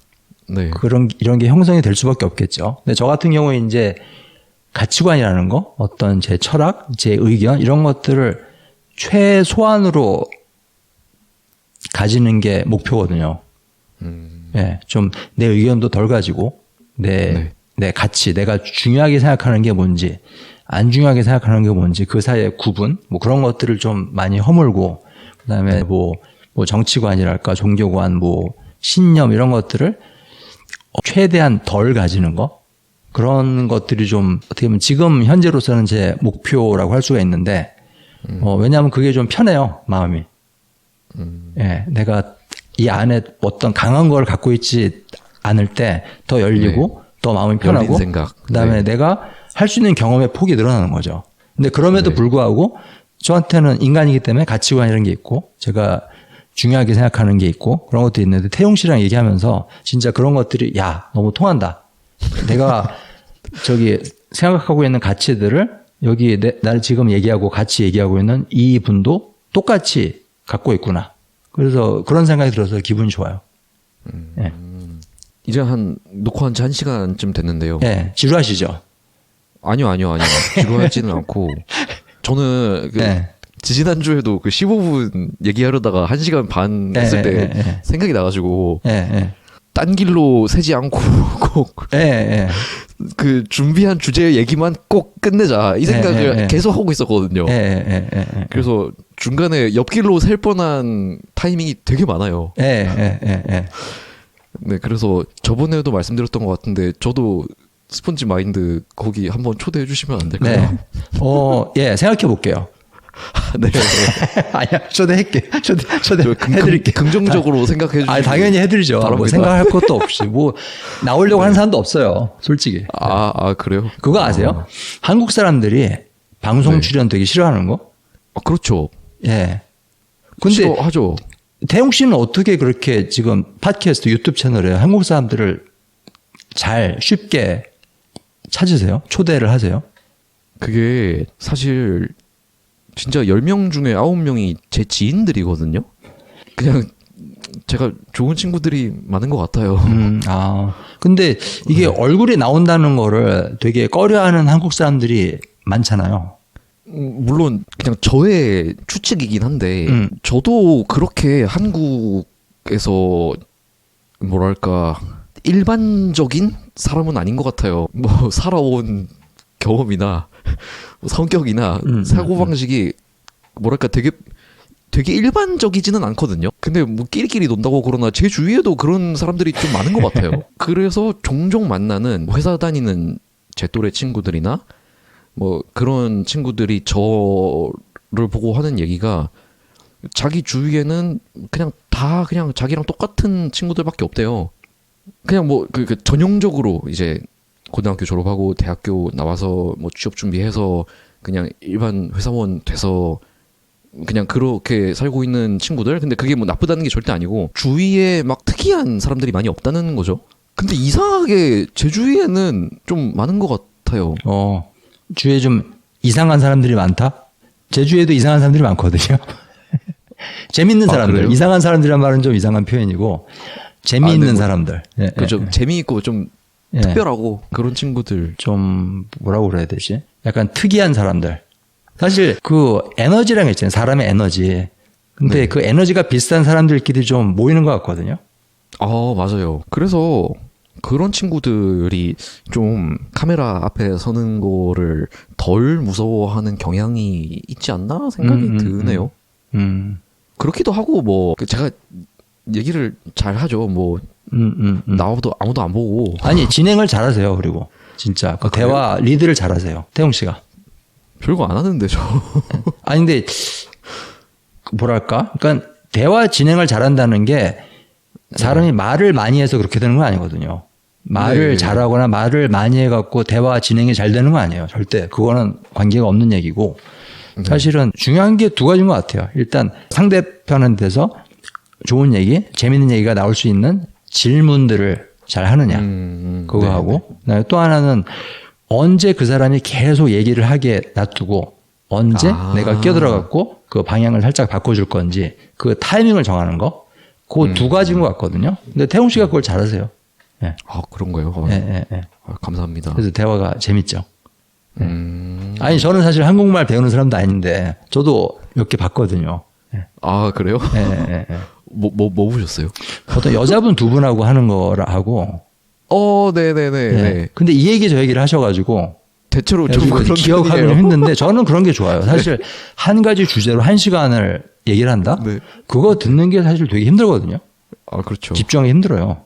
이런 게 형성이 될 수밖에 없겠죠. 근데 저 같은 경우에 이제 가치관이라는 거, 어떤 제 철학, 제 의견, 이런 것들을 최소한으로 가지는 게 목표거든요. 예. 좀 내 의견도 덜 가지고, 내 가치, 내가 중요하게 생각하는 게 뭔지, 안 중요하게 생각하는 게 뭔지, 그 사이의 구분, 뭐 그런 것들을 좀 많이 허물고, 그 다음에 뭐 정치관이랄까, 종교관, 뭐 신념 이런 것들을 최대한 덜 가지는 거, 그런 것들이 좀 어떻게 보면 지금 현재로서는 제 목표라고 할 수가 있는데, 왜냐하면 그게 좀 편해요, 마음이. 예, 내가 이 안에 어떤 강한 걸 갖고 있지 않을 때 더 열리고, 더 마음이 편하고, 생각. 그 다음에 내가 할 수 있는 경험의 폭이 늘어나는 거죠. 근데 그럼에도 네. 불구하고 저한테는 인간이기 때문에 가치관이라는 게 있고 제가 중요하게 생각하는 게 있고 그런 것도 있는데 태용 씨랑 얘기하면서 진짜 그런 것들이 야 너무 통한다. 내가 저기 생각하고 있는 가치들을 여기 나를 지금 얘기하고 같이 얘기하고 있는 이 분도 똑같이 갖고 있구나. 그래서 그런 생각이 들어서 기분이 좋아요. 예. 이제 녹화한 지 1시간쯤 됐는데요. 예, 지루하시죠? 아니요. 지루하지는 않고 저는 네. 지지난주에도 그 15분 얘기하려다가 1시간 반 했을 때 생각이 나가지고 딴 길로 새지 않고 꼭 그 준비한 주제 얘기만 꼭 끝내자 이 생각을 계속 하고 있었거든요. 그래서 중간에 옆길로 셀 뻔한 타이밍이 되게 많아요. 네, 그래서 저번에도 말씀드렸던 것 같은데 저도 스폰지 마인드 거기 한번 초대해 주시면 안 될까요? 예, 생각해 볼게요. 네. 아니야, 초대할게. 초대해드릴게. 긍정적으로 생각해 주시면. 당연히 해드리죠. 뭐 생각할 것도 없이. 뭐, 나오려고 하는 사람도 없어요. 솔직히. 그래요? 그거 아세요? 한국 사람들이 방송 출연 되게 싫어하는 거? 그렇죠. 예. 근데. 싫어하죠. 태용 씨는 어떻게 그렇게 지금 팟캐스트 유튜브 채널에 한국 사람들을 잘 쉽게 찾으세요? 초대를 하세요? 그게 사실 진짜 10명 중에 9명이 제 지인들이거든요. 그냥 제가 좋은 친구들이 많은 것 같아요. 근데 이게 얼굴이 나온다는 거를 되게 꺼려하는 한국 사람들이 많잖아요. 물론 그냥 저의 추측이긴 한데 저도 그렇게 한국에서 뭐랄까 일반적인 사람은 아닌 것 같아요. 뭐 살아온 경험이나 성격이나 사고방식이 뭐랄까 되게 일반적이지는 않거든요. 근데 뭐 끼리끼리 논다고 그러나 제 주위에도 그런 사람들이 좀 많은 것 같아요. 그래서 종종 만나는 회사 다니는 제 또래 친구들이나 뭐 그런 친구들이 저를 보고 하는 얘기가 자기 주위에는 그냥 다 그냥 자기랑 똑같은 친구들밖에 없대요. 그냥 뭐 그 전형적으로 이제 고등학교 졸업하고 대학교 나와서 뭐 취업 준비해서 그냥 일반 회사원 돼서 그냥 그렇게 살고 있는 친구들. 근데 그게 뭐 나쁘다는 게 절대 아니고 주위에 막 특이한 사람들이 많이 없다는 거죠. 근데 이상하게 제 주위에는 좀 많은 것 같아요. 주위에 좀 이상한 사람들이 많다? 제 주위에도 이상한 사람들이 많거든요. 재밌는 사람들. 그래요? 이상한 사람들이란 말은 좀 이상한 표현이고 재미있는 사람들. 그좀 재미있고 좀 특별하고 그런 친구들. 좀 뭐라고 그래야 되지? 약간 특이한 사람들. 사실 그 에너지라는 게 있잖아요. 사람의 에너지. 근데 그 에너지가 비슷한 사람들끼리 좀 모이는 것 같거든요. 맞아요. 그래서 그런 친구들이 좀 카메라 앞에 서는 거를 덜 무서워하는 경향이 있지 않나 생각이 드네요. 그렇기도 하고 뭐 제가 얘기를 잘 하죠. 뭐 나와도 아무도 안 보고. 아니 진행을 잘하세요. 그리고 진짜 그 대화 리드를 잘하세요. 태용 씨가. 별거 안 하는데 저. 아니 근데 뭐랄까? 그러니까 대화 진행을 잘한다는 게 사람이 말을 많이 해서 그렇게 되는 건 아니거든요. 말을 잘하거나 말을 많이 해갖고 대화 진행이 잘 되는 건 아니에요. 절대. 그거는 관계가 없는 얘기고 사실은 중요한 게 두 가지인 것 같아요. 일단 상대편한테서 좋은 얘기, 재밌는 얘기가 나올 수 있는 질문들을 잘 하느냐. 그거 하고 또 하나는 언제 그 사람이 계속 얘기를 하게 놔두고 언제 내가 끼어들어갖고 그 방향을 살짝 바꿔줄 건지 그 타이밍을 정하는 거. 그 두 가지인 것 같거든요. 근데 태용 씨가 그걸 잘하세요. 네. 그런 거예요? 감사합니다. 그래서 대화가 재밌죠. 아니 저는 사실 한국말 배우는 사람도 아닌데 저도 몇 개 봤거든요. 그래요? 네. 뭐 보셨어요? 어떤 여자분 두 분하고 하는 거라 하고. 네네네. 근데 이 얘기 저 얘기를 하셔가지고 대체로 좀 그런 기억하기는 힘든데 저는 그런 게 좋아요. 사실 한 가지 주제로 1시간을 얘기를 한다? 네. 그거 듣는 게 사실 되게 힘들거든요. 그렇죠. 집중하기 힘들어요.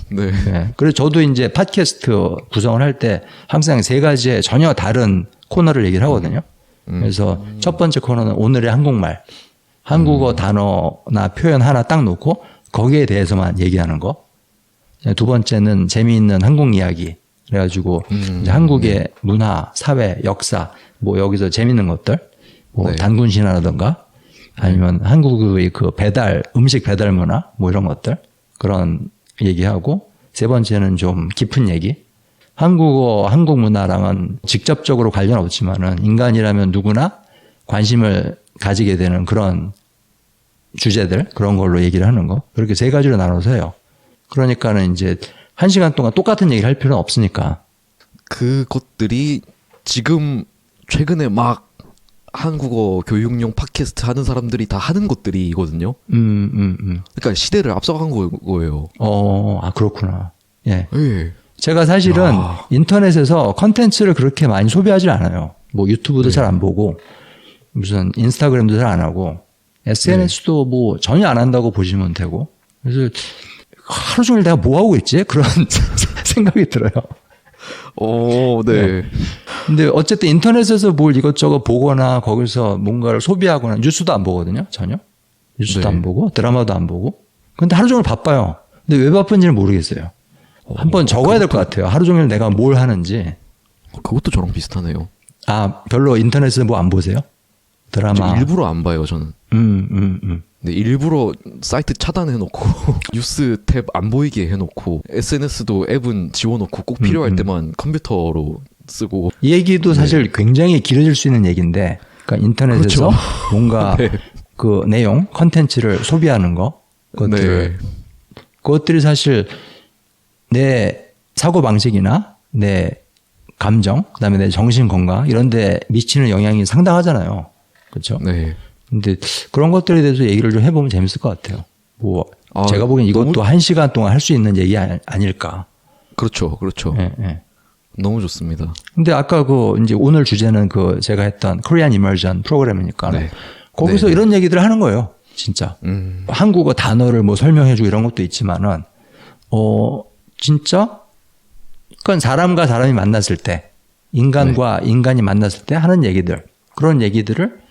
네. 그래서 저도 이제 팟캐스트 구성을 할 때 항상 세 가지의 전혀 다른 코너를 얘기를 하거든요. 그래서 첫 번째 코너는 오늘의 한국말. 한국어 단어나 표현 하나 딱 놓고 거기에 대해서만 얘기하는 거. 두 번째는 재미있는 한국 이야기를 그래가지고 이제 한국의 문화, 사회, 역사, 뭐 여기서 재밌는 것들, 뭐 네. 단군 신화라든가 아니면 한국의 그 배달, 음식 배달 문화, 뭐 이런 것들 그런 얘기하고 세 번째는 좀 깊은 얘기. 한국어, 한국 문화랑은 직접적으로 관련 없지만은 인간이라면 누구나 관심을 가지게 되는 그런 주제들, 그런 걸로 얘기를 하는 거. 그렇게 세 가지로 나눠서 해요. 그러니까는 이제 1시간 동안 똑같은 얘기를 할 필요는 없으니까. 그것들이 지금 최근에 막 한국어 교육용 팟캐스트 하는 사람들이 다 하는 것들이거든요. 그러니까 시대를 앞서간 거예요. 그렇구나. 예. 예. 제가 사실은 인터넷에서 컨텐츠를 그렇게 많이 소비하지 않아요. 뭐 유튜브도 잘 안 보고, 무슨 인스타그램도 잘 안 하고, SNS도 뭐 전혀 안 한다고 보시면 되고, 그래서 하루 종일 내가 뭐 하고 있지? 그런 생각이 들어요. 네. 근데 어쨌든 인터넷에서 뭘 이것저것 보거나 거기서 뭔가를 소비하거나 뉴스도 안 보거든요. 전혀. 뉴스도 안 보고 드라마도 안 보고. 근데 하루 종일 바빠요. 근데 왜 바쁜지는 모르겠어요. 한번 적어야 될 것 같아요. 하루 종일 내가 뭘 하는지. 그것도 저랑 비슷하네요. 별로 인터넷에서 뭐 안 보세요? 드라마. 일부러 안 봐요, 저는. 네, 일부러 사이트 차단해놓고 뉴스 탭 안 보이게 해놓고 SNS도 앱은 지워놓고 꼭 필요할 때만 컴퓨터로 쓰고. 이 얘기도 사실 굉장히 길어질 수 있는 얘기인데, 그러니까 인터넷에서 그렇죠. 뭔가 네. 그 내용, 컨텐츠를 소비하는 거, 그것들이 사실 내 사고 방식이나 내 감정, 그다음에 내 정신 건강 이런 데 미치는 영향이 상당하잖아요. 그렇죠? 네. 근데 그런 것들에 대해서 얘기를 좀 해보면 재밌을 것 같아요. 뭐 제가 보기엔 이것도 너무... 1시간 동안 할 수 있는 얘기 아닐까. 그렇죠. 그렇죠. 예, 예. 너무 좋습니다. 근데 아까 이제 오늘 주제는 제가 했던 코리안 이머전 프로그램이니까 거기서 이런 얘기들을 하는 거예요. 진짜. 한국어 단어를 뭐 설명해주고 이런 것도 있지만은, 진짜? 그건 사람과 사람이 만났을 때, 인간과 인간이 만났을 때 하는 얘기들, 그런 얘기들을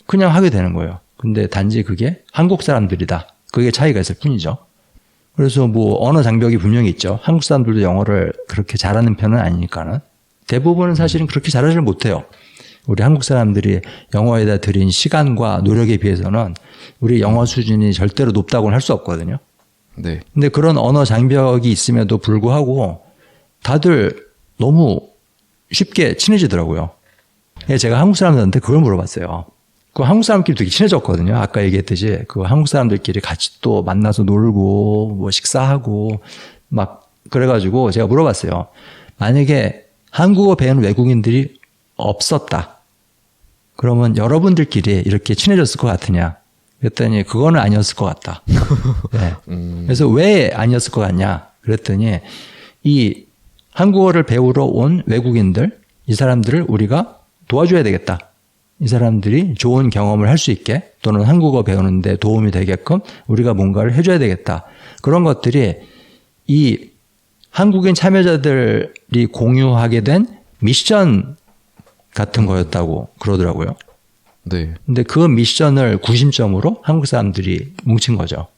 그냥 하게 되는 거예요. 근데 단지 그게 한국 사람들이다. 그게 차이가 있을 뿐이죠. 그래서 뭐 언어 장벽이 분명히 있죠. 한국 사람들도 영어를 그렇게 잘하는 편은 아니니까는. 대부분은 사실은 그렇게 잘하지 못해요. 우리 한국 사람들이 영어에다 들인 시간과 노력에 비해서는 우리 영어 수준이 절대로 높다고는 할 수 없거든요. 네. 근데 그런 언어 장벽이 있음에도 불구하고 다들 너무 쉽게 친해지더라고요. 제가 한국 사람들한테 그걸 물어봤어요. 그 한국 사람끼리 되게 친해졌거든요. 아까 얘기했듯이 그 한국 사람들끼리 같이 또 만나서 놀고 뭐 식사하고 막 그래가지고 제가 물어봤어요. 만약에 한국어 배우는 외국인들이 없었다. 그러면 여러분들끼리 이렇게 친해졌을 것 같으냐? 그랬더니 그거는 아니었을 것 같다. 네. 그래서 왜 아니었을 것 같냐? 그랬더니 이 한국어를 배우러 온 외국인들, 이 사람들을 우리가 도와줘야 되겠다. 이 사람들이 좋은 경험을 할 수 있게 또는 한국어 배우는데 도움이 되게끔 우리가 뭔가를 해줘야 되겠다. 그런 것들이 이 한국인 참여자들이 공유하게 된 미션 같은 거였다고 그러더라고요. 네. 근데 그 미션을 구심점으로 한국 사람들이 뭉친 거죠.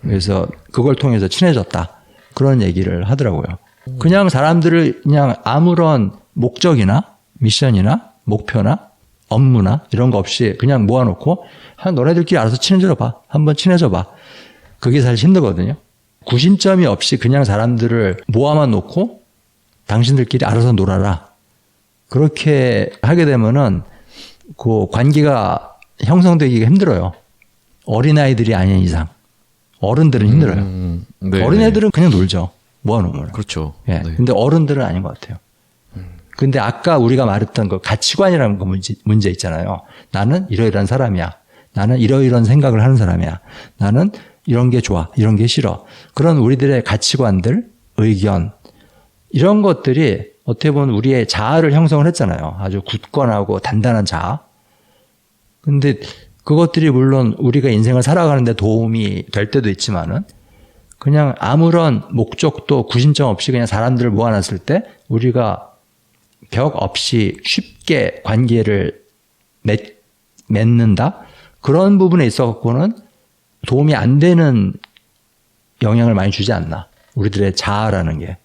그래서 그걸 통해서 친해졌다. 그런 얘기를 하더라고요. 그냥 사람들을 그냥 아무런 목적이나 미션이나 목표나 업무나 이런 거 없이 그냥 모아놓고 너네들끼리 알아서 친해져 봐. 한번 친해져 봐. 그게 사실 힘들거든요. 구심점이 없이 그냥 사람들을 모아만 놓고 당신들끼리 알아서 놀아라. 그렇게 하게 되면은 그 관계가 형성되기가 힘들어요. 어린아이들이 아닌 이상. 어른들은 힘들어요. 네, 어린애들은 그냥 놀죠. 모아놓으면. 그렇죠. 예. 네. 근데 어른들은 아닌 것 같아요. 근데 아까 우리가 말했던 그 가치관이라는 거 문제 있잖아요. 나는 이러이러한 사람이야. 나는 이러이러한 생각을 하는 사람이야. 나는 이런 게 좋아. 이런 게 싫어. 그런 우리들의 가치관들, 의견, 이런 것들이 어떻게 보면 우리의 자아를 형성을 했잖아요. 아주 굳건하고 단단한 자아. 근데 그것들이 물론 우리가 인생을 살아가는데 도움이 될 때도 있지만은 그냥 아무런 목적도 구심점 없이 그냥 사람들을 모아놨을 때 우리가 벽 없이 쉽게 관계를 맺는다? 그런 부분에 있어서는 도움이 안 되는 영향을 많이 주지 않나. 우리들의 자아라는 게.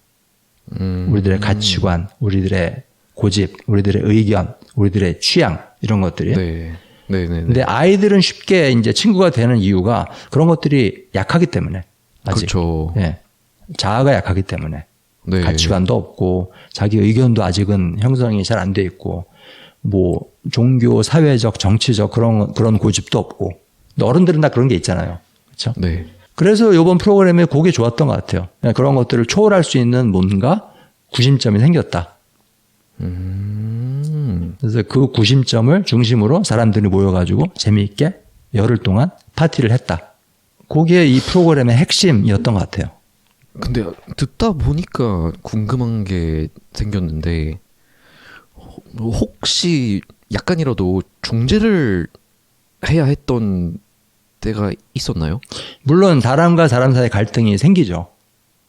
우리들의 가치관, 우리들의 고집, 우리들의 의견, 우리들의 취향 이런 것들이. 네. 네네네. 근데 아이들은 쉽게 이제 친구가 되는 이유가 그런 것들이 약하기 때문에. 아직. 그렇죠. 예. 자아가 약하기 때문에. 네. 가치관도 없고 자기 의견도 아직은 형성이 잘 안 돼 있고 뭐 종교, 사회적, 정치적 그런 고집도 없고. 근데 어른들은 다 그런 게 있잖아요. 그렇죠? 네. 그래서 이번 프로그램에 그게 좋았던 것 같아요. 그런 것들을 초월할 수 있는 뭔가 구심점이 생겼다. 그래서 그 구심점을 중심으로 사람들이 모여가지고 재미있게 열흘 동안 파티를 했다. 그게 이 프로그램의 핵심이었던 것 같아요. 근데 듣다 보니까 궁금한 게 생겼는데 혹시 약간이라도 중재를 해야 했던 때가 있었나요? 물론 사람과 사람 사이의 갈등이 생기죠.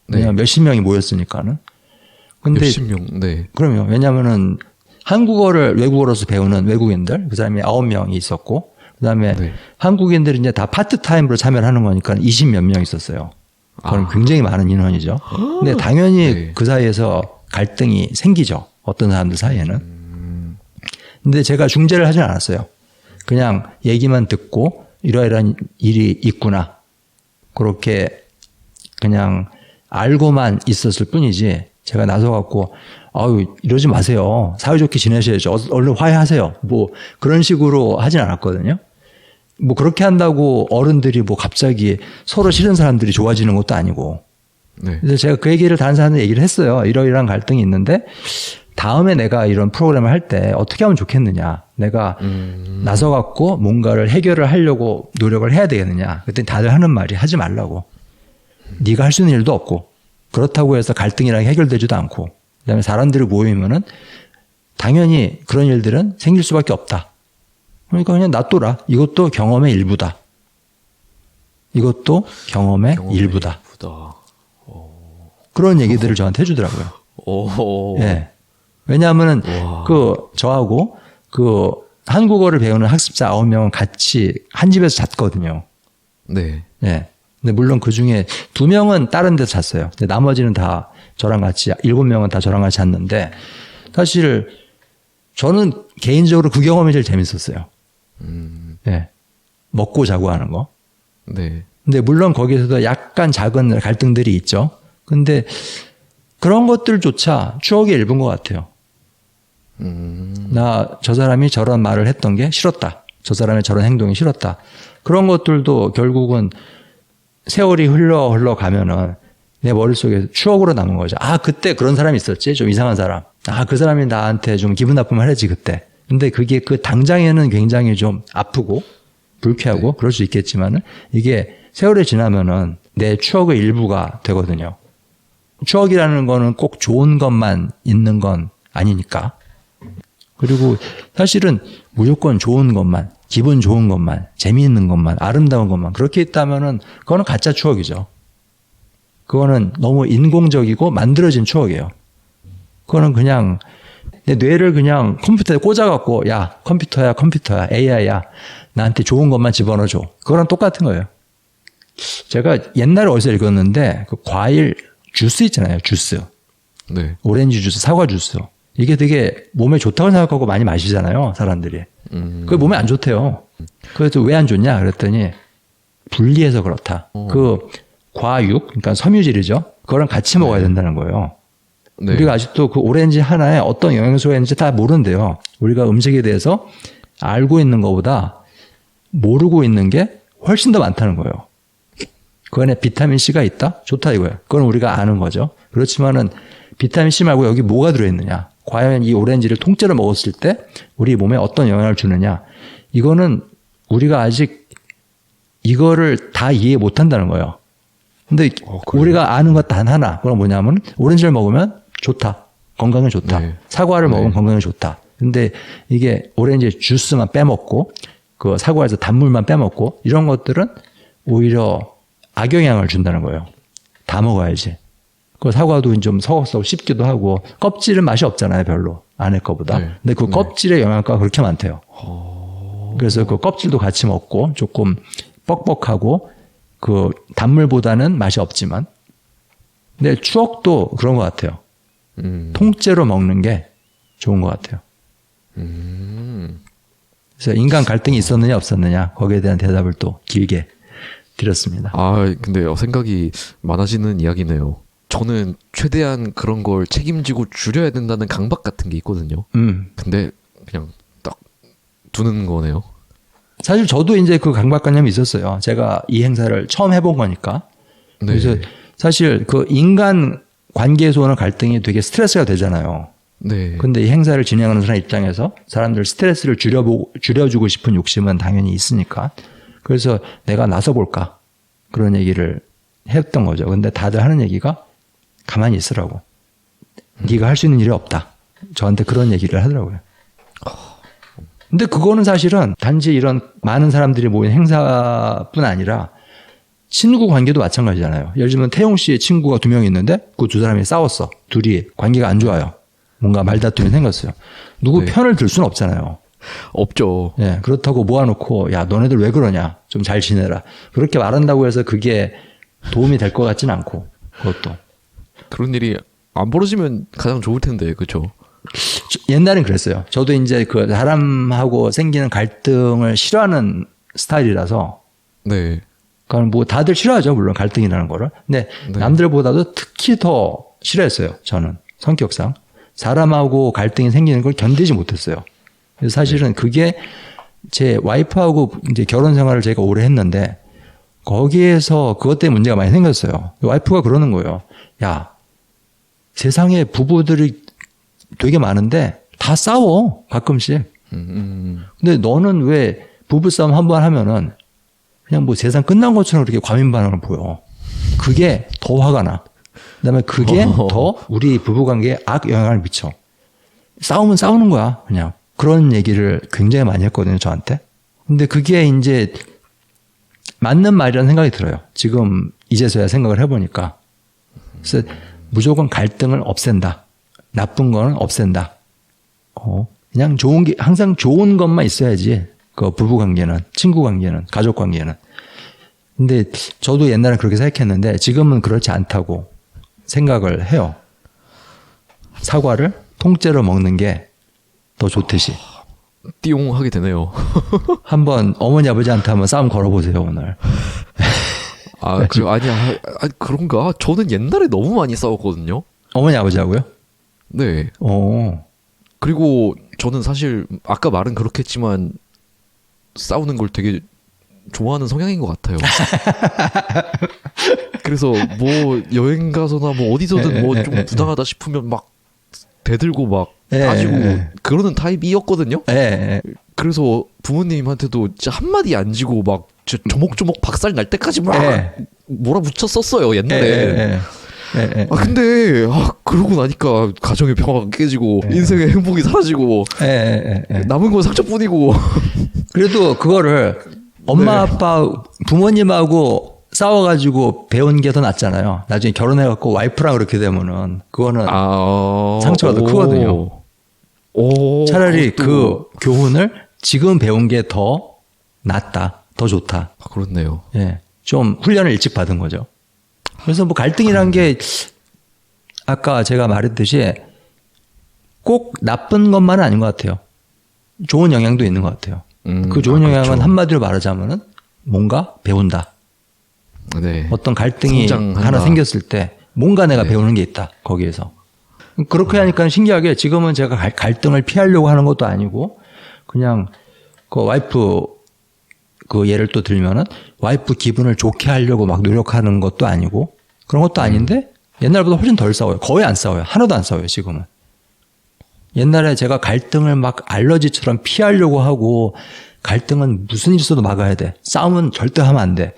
왜냐하면 몇십 명이 모였으니까는. 근데 몇십 명. 네. 그럼요. 왜냐하면은 한국어를 외국어로서 배우는 외국인들 그 사람이 9명이 있었고 그다음에 네. 한국인들이 이제 다 파트타임으로 참여를 하는 거니까 20 몇 명 있었어요. 그건 굉장히 많은 인원이죠. 근데 당연히 네. 그 사이에서 갈등이 생기죠. 어떤 사람들 사이에는. 근데 제가 중재를 하진 않았어요. 그냥 얘기만 듣고 이러이러한 일이 있구나. 그렇게 그냥 알고만 있었을 뿐이지 제가 나서갖고 아유 이러지 마세요. 사회좋게 지내셔야죠. 얼른 화해하세요. 뭐 그런 식으로 하진 않았거든요. 뭐 그렇게 한다고 어른들이 뭐 갑자기 서로 싫은 사람들이 좋아지는 것도 아니고. 네. 그래서 제가 그 얘기를 다른 사람한테 얘기를 했어요. 이러이러한 갈등이 있는데 다음에 내가 이런 프로그램을 할 때 어떻게 하면 좋겠느냐. 내가 나서갖고 뭔가를 해결을 하려고 노력을 해야 되겠느냐. 그랬더니 다들 하는 말이 하지 말라고. 네가 할 수 있는 일도 없고 그렇다고 해서 갈등이랑 해결되지도 않고 그다음에 사람들이 모이면은 당연히 그런 일들은 생길 수밖에 없다. 그러니까 그냥 놔둬라. 이것도 경험의 일부다. 이것도 경험의 일부다. 그런 얘기들을 저한테 해주더라고요. 오. 예. 왜냐하면은 저하고 그 한국어를 배우는 학습자 9명은 같이 한 집에서 잤거든요. 네. 예. 근데 물론 그 중에 2명은 다른 데서 잤어요. 근데 나머지는 다 저랑 같이 7명은 다 저랑 같이 잤는데 사실 저는 개인적으로 그 경험이 제일 재밌었어요. 예. 먹고 자고 하는 거. 네. 근데 물론 거기에서도 약간 작은 갈등들이 있죠. 근데 그런 것들조차 추억의 일부인 것 같아요. 나 저 사람이 저런 말을 했던 게 싫었다. 저 사람의 저런 행동이 싫었다. 그런 것들도 결국은 세월이 흘러가면은 내 머릿속에 추억으로 남은 거죠. 아, 그때 그런 사람이 있었지. 좀 이상한 사람. 아, 그 사람이 나한테 좀 기분 나쁘면 하지 그때. 근데 그게 그 당장에는 굉장히 좀 아프고 불쾌하고 그럴 수 있겠지만은 이게 세월이 지나면은 내 추억의 일부가 되거든요. 추억이라는 거는 꼭 좋은 것만 있는 건 아니니까. 그리고 사실은 무조건 좋은 것만, 기분 좋은 것만, 재미있는 것만, 아름다운 것만 그렇게 있다면은 그거는 가짜 추억이죠. 그거는 너무 인공적이고 만들어진 추억이에요. 그거는 그냥 내 뇌를 그냥 컴퓨터에 꽂아갖고 야 컴퓨터야 AI야 나한테 좋은 것만 집어넣어줘. 그거랑 똑같은 거예요. 제가 옛날에 어디서 읽었는데 그 과일 주스 있잖아요. 주스. 네. 오렌지 주스, 사과 주스. 이게 되게 몸에 좋다고 생각하고 많이 마시잖아요. 사람들이. 그게 몸에 안 좋대요. 그래서 왜 안 좋냐 그랬더니 분리해서 그렇다. 그 과육, 그러니까 섬유질이죠. 그거랑 같이 먹어야 된다는 거예요. 네. 우리가 아직도 그 오렌지 하나에 어떤 영양소가 있는지 다 모르는데요. 우리가 음식에 대해서 알고 있는 것보다 모르고 있는 게 훨씬 더 많다는 거예요. 그 안에 비타민 C가 있다? 좋다 이거예요. 그건 우리가 아는 거죠. 그렇지만은 비타민 C 말고 여기 뭐가 들어있느냐? 과연 이 오렌지를 통째로 먹었을 때 우리 몸에 어떤 영향을 주느냐? 이거는 우리가 아직 이거를 다 이해 못 한다는 거예요. 근데 우리가 아는 것 단 하나. 그건 뭐냐면 오렌지를 먹으면 좋다. 건강에 좋다. 네. 사과를 먹으면 건강에 좋다. 근데 이게 오렌지 주스만 빼먹고 그 사과에서 단물만 빼먹고 이런 것들은 오히려 악영향을 준다는 거예요. 다 먹어야지. 그 사과도 좀 서걱서걱 씹기도 하고 껍질은 맛이 없잖아요, 별로. 안에 거보다. 네. 근데 그 껍질의 영양가가 그렇게 많대요. 그래서 그 껍질도 같이 먹고 조금 뻑뻑하고 그 단물보다는 맛이 없지만 근데 추억도 그런 것 같아요. 통째로 먹는 게 좋은 것 같아요. 그래서 인간 갈등이 있었느냐 없었느냐 거기에 대한 대답을 또 길게 드렸습니다. 아, 근데 생각이 많아지는 이야기네요. 저는 최대한 그런 걸 책임지고 줄여야 된다는 강박 같은 게 있거든요. 근데 그냥 딱 두는 거네요. 사실 저도 이제 그 강박관념이 있었어요. 제가 이 행사를 처음 해본 거니까. 네. 그래서 사실 그 인간 관계에서 오는 갈등이 되게 스트레스가 되잖아요. 네. 근데 이 행사를 진행하는 사람 입장에서 사람들 스트레스를 줄여주고 싶은 욕심은 당연히 있으니까. 그래서 내가 나서볼까. 그런 얘기를 했던 거죠. 근데 다들 하는 얘기가 가만히 있으라고. 네가 할 수 있는 일이 없다. 저한테 그런 얘기를 하더라고요. 근데 그거는 사실은 단지 이런 많은 사람들이 모인 행사뿐 아니라 친구 관계도 마찬가지잖아요. 예를 들면 태용 씨의 친구가 2명 있는데 그 두 사람이 싸웠어. 둘이 관계가 안 좋아요. 뭔가 말다툼이 생겼어요. 누구 네. 편을 들 수는 없잖아요. 없죠. 예, 그렇다고 모아놓고 야 너네들 왜 그러냐 좀 잘 지내라 그렇게 말한다고 해서 그게 도움이 될 것 같지는 않고 그것도 그런 일이 안 벌어지면 가장 좋을 텐데, 그렇죠? 옛날엔 그랬어요. 저도 이제 그 사람하고 생기는 갈등을 싫어하는 스타일이라서 네. 그러니까 뭐 다들 싫어하죠 물론 갈등이라는 거를. 근데 네. 남들보다도 특히 더 싫어했어요. 저는 성격상 사람하고 갈등이 생기는 걸 견디지 못했어요. 그래서 사실은 그게 제 와이프하고 이제 결혼 생활을 제가 오래 했는데 거기에서 그것 때문에 문제가 많이 생겼어요. 와이프가 그러는 거예요. 야, 세상에 부부들이 되게 많은데 다 싸워 가끔씩. 근데 너는 왜 부부싸움 한 번 하면은 그냥 뭐 세상 끝난 것처럼 그렇게 과민 반응을 보여. 그게 더 화가 나. 그다음에 그게 더 우리 부부관계에 악 영향을 미쳐. 싸우면 싸우는 거야 그냥. 그런 얘기를 굉장히 많이 했거든요, 저한테. 근데 그게 이제 맞는 말이라는 생각이 들어요. 지금 이제서야 생각을 해보니까. 그래서 무조건 갈등을 없앤다. 나쁜 거는 없앤다. 그냥 좋은 게, 항상 좋은 것만 있어야지. 그 부부 관계는, 친구 관계는, 가족 관계는. 근데 저도 옛날에 그렇게 생각했는데 지금은 그렇지 않다고 생각을 해요. 사과를 통째로 먹는 게 더 좋듯이. 띠용하게 되네요. 한번 어머니 아버지한테 한번 싸움 걸어보세요 오늘. 아, 아니야. 그런가? 저는 옛날에 너무 많이 싸웠거든요. 어머니 아버지하고요? 네. 오. 그리고 저는 사실 아까 말은 그렇게 했지만 싸우는 걸 되게 좋아하는 성향인 것 같아요. 그래서 뭐 여행 가서나 뭐 어디서든 뭐 좀 부당하다 싶으면 막 대들고 막 따지고 그러는 타입이었거든요. 그래서 부모님한테도 진짜 한마디 안 지고 막 조목조목 박살 날 때까지 막 몰아붙였었어요 옛날에. 아 근데 그러고 나니까 가정의 평화가 깨지고 인생의 행복이 사라지고 남은 건 상처뿐이고. 그래도 그거를 엄마 아빠 부모님하고 싸워가지고 배운 게 더 낫잖아요. 나중에 결혼해갖고 와이프랑 그렇게 되면은 그거는 상처가 더 크거든요. 차라리 그 교훈을 지금 배운 게 더 낫다, 더 좋다. 그렇네요. 예, 좀 훈련을 일찍 받은 거죠. 그래서 뭐 갈등이란 게 아까 제가 말했듯이 꼭 나쁜 것만은 아닌 것 같아요. 좋은 영향도 있는 것 같아요. 그 좋은 영향은 그렇죠. 한마디로 말하자면은 뭔가 배운다. 네. 어떤 갈등이 성장한다. 하나 생겼을 때 뭔가 내가 배우는 게 있다. 거기에서. 그렇게 하니까 신기하게 지금은 제가 갈등을 피하려고 하는 것도 아니고 그냥 그 와이프 그 예를 또 들면은 와이프 기분을 좋게 하려고 막 노력하는 것도 아니고 그런 것도 아닌데 옛날보다 훨씬 덜 싸워요. 거의 안 싸워요. 하나도 안 싸워요. 지금은. 옛날에 제가 갈등을 막 알러지처럼 피하려고 하고 갈등은 무슨 일 있어도 막아야 돼. 싸움은 절대 하면 안 돼.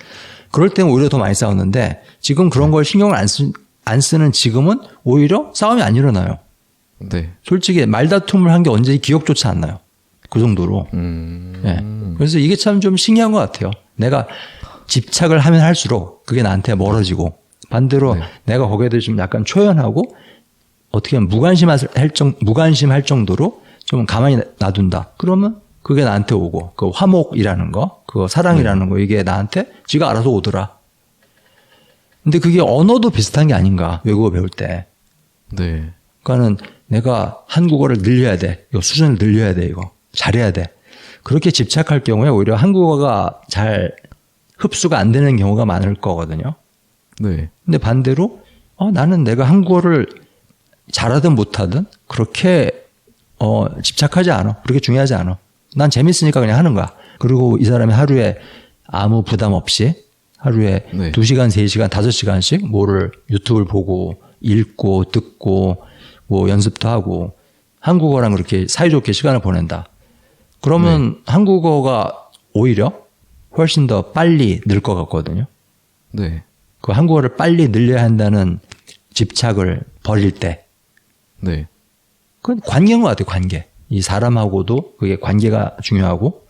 그럴 때는 오히려 더 많이 싸웠는데 지금 그런 걸 신경을 안 쓰는 지금은 오히려 싸움이 안 일어나요. 네. 솔직히 말다툼을 한 게 언제 기억조차 안 나요. 그 정도로. 예. 그래서 이게 참 좀 신기한 것 같아요. 내가 집착을 하면 할수록 그게 나한테 멀어지고 반대로 내가 거기에 대해 좀 약간 초연하고 어떻게 하면 무관심할 정도로 좀 가만히 놔둔다. 그러면 그게 나한테 오고 그 화목이라는 거, 그 사랑이라는 거 이게 나한테 지가 알아서 오더라. 근데 그게 언어도 비슷한 게 아닌가 외국어 배울 때. 네. 그러니까는 내가 한국어를 늘려야 돼. 이거 수준을 늘려야 돼. 이거 잘해야 돼. 그렇게 집착할 경우에 오히려 한국어가 잘 흡수가 안 되는 경우가 많을 거거든요. 네. 근데 반대로 나는 내가 한국어를 잘하든 못하든 그렇게 집착하지 않아. 그렇게 중요하지 않아. 난 재밌으니까 그냥 하는 거야. 그리고 이 사람이 하루에 아무 부담 없이 하루에 네. 2시간, 3시간, 5시간씩 뭐를 유튜브를 보고 읽고 듣고 뭐 연습도 하고 한국어랑 그렇게 사이좋게 시간을 보낸다. 그러면 한국어가 오히려 훨씬 더 빨리 늘 것 같거든요. 네. 그 한국어를 빨리 늘려야 한다는 집착을 버릴 때. 네. 그건 관계인 것 같아요, 관계. 이 사람하고도 그게 관계가 중요하고,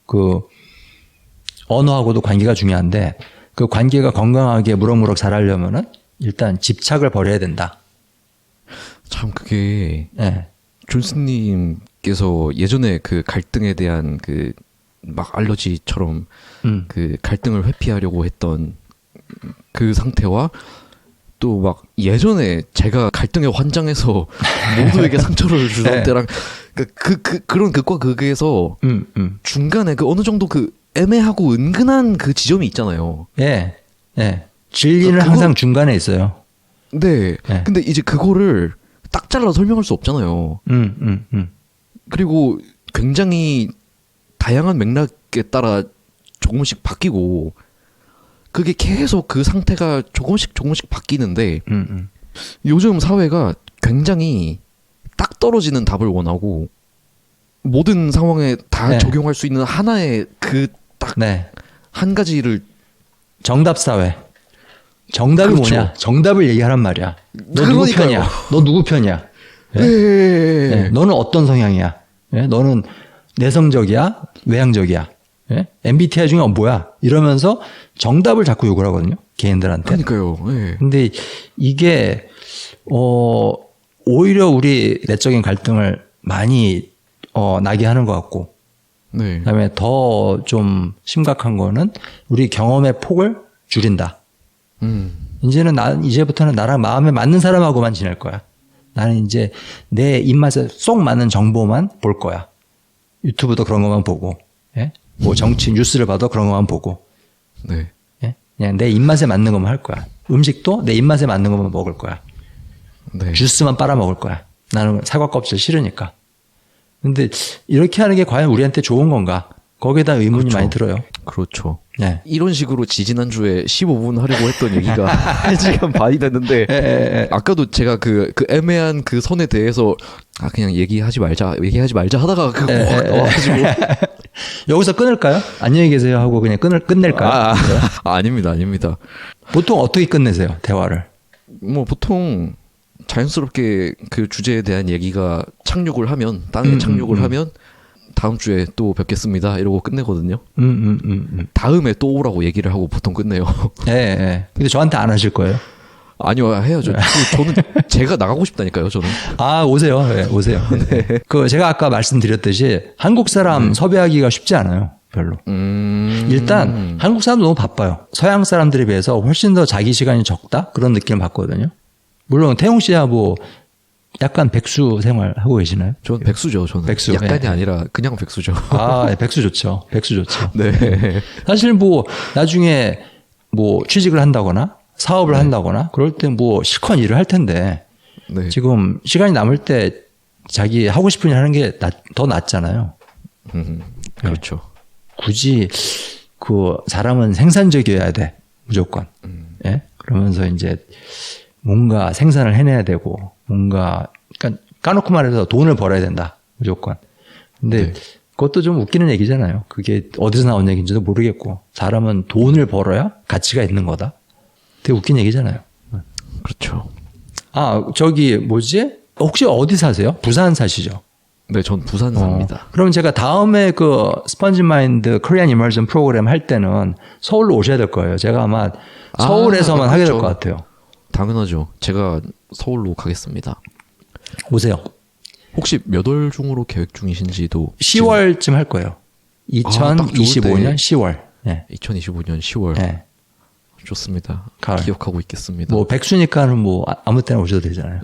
그, 언어하고도 관계가 중요한데, 그 관계가 건강하게 무럭무럭 자라려면은 일단 집착을 버려야 된다. 참 그게 예. 존스님께서 예전에 그 갈등에 대한 그 막 알러지처럼 그 갈등을 회피하려고 했던 그 상태와 또 막 예전에 제가 갈등에 환장해서 모두에게 상처를 주던 네. 때랑 그런 극과 극에서 중간에 그 어느 정도 그 애매하고 은근한 그 지점이 있잖아요. 예. 예. 진리는 그거- 항상 중간에 있어요. 네. 네. 근데 이제 그거를 딱 잘라 설명할 수 없잖아요. 그리고 굉장히 다양한 맥락에 따라 조금씩 바뀌고 그게 계속 그 상태가 조금씩 바뀌는데 요즘 사회가 굉장히 딱 떨어지는 답을 원하고 모든 상황에 다 네. 적용할 수 있는 하나의 그 딱 한 네. 가지를 정답 사회. 정답이 그렇죠. 뭐냐? 정답을 얘기하란 말이야. 너 누구 그러니까요. 편이야? 너 누구 편이야? 예? 네. 예, 너는 어떤 성향이야? 예? 너는 내성적이야? 외향적이야? 예? MBTI 중에 뭐야? 이러면서 정답을 자꾸 요구를 하거든요. 개인들한테. 그러니까요. 네. 근데 이게 오히려 우리 내적인 갈등을 많이 나게 하는 것 같고, 네. 그다음에 더 좀 심각한 거는 우리 경험의 폭을 줄인다. 이제부터는 나랑 마음에 맞는 사람하고만 지낼 거야. 나는 이제 내 입맛에 쏙 맞는 정보만 볼 거야. 유튜브도 그런 것만 보고, 예? 뭐 정치 뉴스를 봐도 그런 것만 보고, 네. 예? 그냥 내 입맛에 맞는 것만 할 거야. 음식도 내 입맛에 맞는 것만 먹을 거야. 네. 주스만 빨아 먹을 거야. 나는 사과 껍질 싫으니까. 근데 이렇게 하는 게 과연 우리한테 좋은 건가? 거기에다 의문이 그렇죠. 많이 들어요. 그렇죠. 네. 이런 식으로 지지난주에 15분 하려고 했던 얘기가 1시간 반이 됐는데 아까도 제가 그 애매한 그 선에 대해서 그냥 얘기하지 말자 하다가 그거 확 나와가지고 여기서 끊을까요? 안녕히 계세요 하고 그냥 끝낼까요? 아닙니다. 보통 어떻게 끝내세요? 대화를. 뭐 보통 자연스럽게 그 주제에 대한 얘기가 착륙을 하면 땅에 착륙을 하면 다음 주에 또 뵙겠습니다 이러고 끝내거든요. 다음에 또 오라고 얘기를 하고 보통 끝내요. 예. 근데 저한테 안 하실 거예요? 아니요, 해야죠. 저는 제가 나가고 싶다니까요, 저는. 아, 오세요. 네, 오세요. 그 제가 아까 말씀드렸듯이 한국 사람 섭외하기가 쉽지 않아요. 별로. 일단 한국 사람도 너무 바빠요. 서양 사람들에 비해서 훨씬 더 자기 시간이 적다? 그런 느낌을 받거든요. 물론 태용 씨야 뭐 약간 백수 생활 하고 계시나요? 저는 백수죠, 저는. 백수, 약간이 예. 아니라 그냥 백수죠. 아, 백수 좋죠. 백수 좋죠. 네. 사실 뭐 나중에 뭐 취직을 한다거나 사업을 한다거나 그럴 때 뭐 실컷 일을 할 텐데 네. 지금 시간이 남을 때 자기 하고 싶은 일 하는 게 더 낫잖아요. 그렇죠. 굳이 그 사람은 생산적이어야 돼. 무조건. 예? 그러면서 이제 뭔가 생산을 해내야 되고 뭔가 그러니까 까놓고 말해서 돈을 벌어야 된다. 무조건. 근데 네. 그것도 좀 웃기는 얘기잖아요. 그게 어디서 나온 얘기인지도 모르겠고 사람은 돈을 벌어야 가치가 있는 거다. 되게 웃긴 얘기잖아요. 그렇죠. 아, 저기 뭐지? 혹시 어디 사세요? 부산 사시죠? 네, 전 부산 삽니다. 그럼 제가 다음에 그 스펀지 마인드 코리안 이머전 프로그램 할 때는 서울로 오셔야 될 거예요. 제가 아마 서울에서만 하게 될 그렇죠. 것 같아요. 당연하죠. 제가 서울로 가겠습니다. 오세요. 혹시 몇 월 중으로 계획 중이신지도 10월쯤 할 거예요. 딱 좋을 2025년 때. 10월. 예. 2025년 10월. 예. 좋습니다. 가을. 기억하고 있겠습니다. 뭐 백수니까는 뭐 아무 때나 오셔도 되잖아요.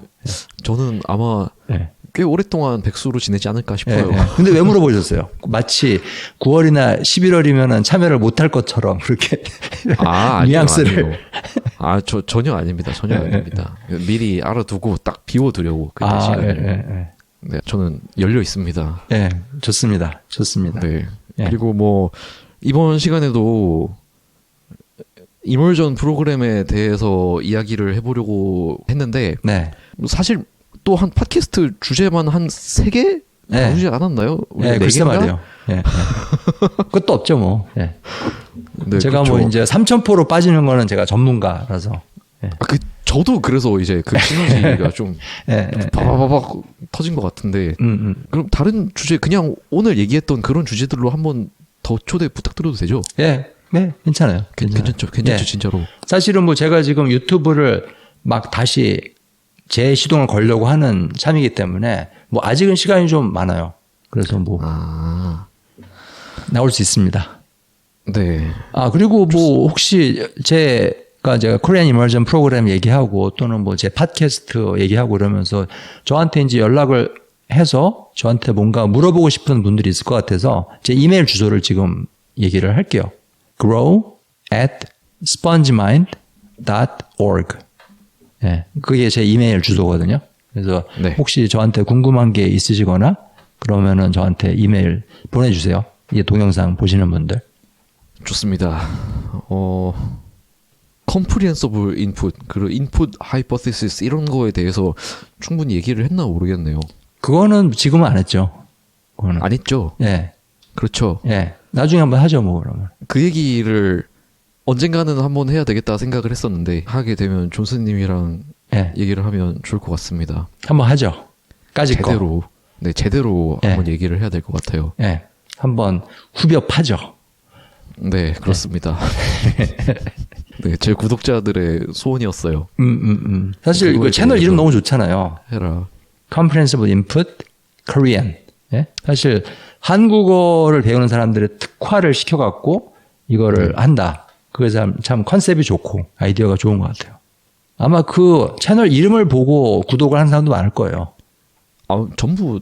저는 아마 네. 꽤 오랫동안 백수로 지내지 않을까 예, 싶어요. 예. 근데 왜 물어보셨어요? 마치 9월이나 11월이면은 참여를 못할 것처럼 그렇게 아니요, 뉘앙스를. 아니요. 전혀 아닙니다. 전혀 아닙니다. 미리 알아두고 딱 비워두려고 그때 시간을. 네, 저는 열려 있습니다. 예, 좋습니다. 좋습니다. 네. 예. 그리고 뭐 이번 시간에도 이멀전 프로그램에 대해서 이야기를 해보려고 했는데 네. 사실 또 한 팟캐스트 주제만 한 3개 네. 다루지 않았나요? 우리가 예, 네 글쎄 개인가? 말이에요. 예, 예. 끝도 없죠, 뭐. 예. 네, 제가 그렇죠. 뭐 이제 3,000%로 빠지는 거는 제가 전문가라서. 예. 저도 그래서 이제 그 시너지가 좀 예, 예, 바바바박 터진 것 같은데 그럼 다른 주제 그냥 오늘 얘기했던 그런 주제들로 한번 더 초대 부탁드려도 되죠? 예. 네, 괜찮아요. 괜찮죠? 예. 진짜로. 사실은 뭐 제가 지금 유튜브를 막 다시 재시동을 걸려고 하는 참이기 때문에 뭐 아직은 시간이 좀 많아요. 그래서 뭐 나올 수 있습니다. 네. 그리고 뭐 혹시 제가 코리안 이머전 프로그램 얘기하고 또는 뭐 제 팟캐스트 얘기하고 그러면서 저한테 이제 연락을 해서 저한테 뭔가 물어보고 싶은 분들이 있을 것 같아서 제 이메일 주소를 지금 얘기를 할게요. grow@spongemind.org. 예, 그게 제 이메일 주소거든요. 그래서 네. 혹시 저한테 궁금한 게 있으시거나 그러면은 저한테 이메일 보내주세요. 이 동영상 보시는 분들. 좋습니다. comprehensible input, 그리고 input hypothesis 이런 거에 대해서 충분히 얘기를 했나 모르겠네요. 그거는 지금은 안 했죠. 그거는. 안 했죠? 예, 그렇죠. 예. 나중에 한번 하죠, 뭐 그러면. 그 얘기를 언젠가는 한번 해야 되겠다 생각을 했었는데 하게 되면 존스님이랑 예, 얘기를 하면 좋을 것 같습니다. 한번 하죠. 까짓 거. 제대로. 네, 제대로 예. 한번 얘기를 해야 될 것 같아요. 예, 한번 후벼 파죠. 네, 그렇습니다. 네, 제 구독자들의 소원이었어요. 사실 이거 그거에 채널 대해서 이름 너무 좋잖아요. 해라. Comprehensive Input Korean. 예? 사실 한국어를 배우는 사람들의 특화를 시켜갖고 이거를 한다. 그게 참 컨셉이 좋고 아이디어가 좋은 것 같아요. 아마 그 채널 이름을 보고 구독을 하는 사람도 많을 거예요. 전부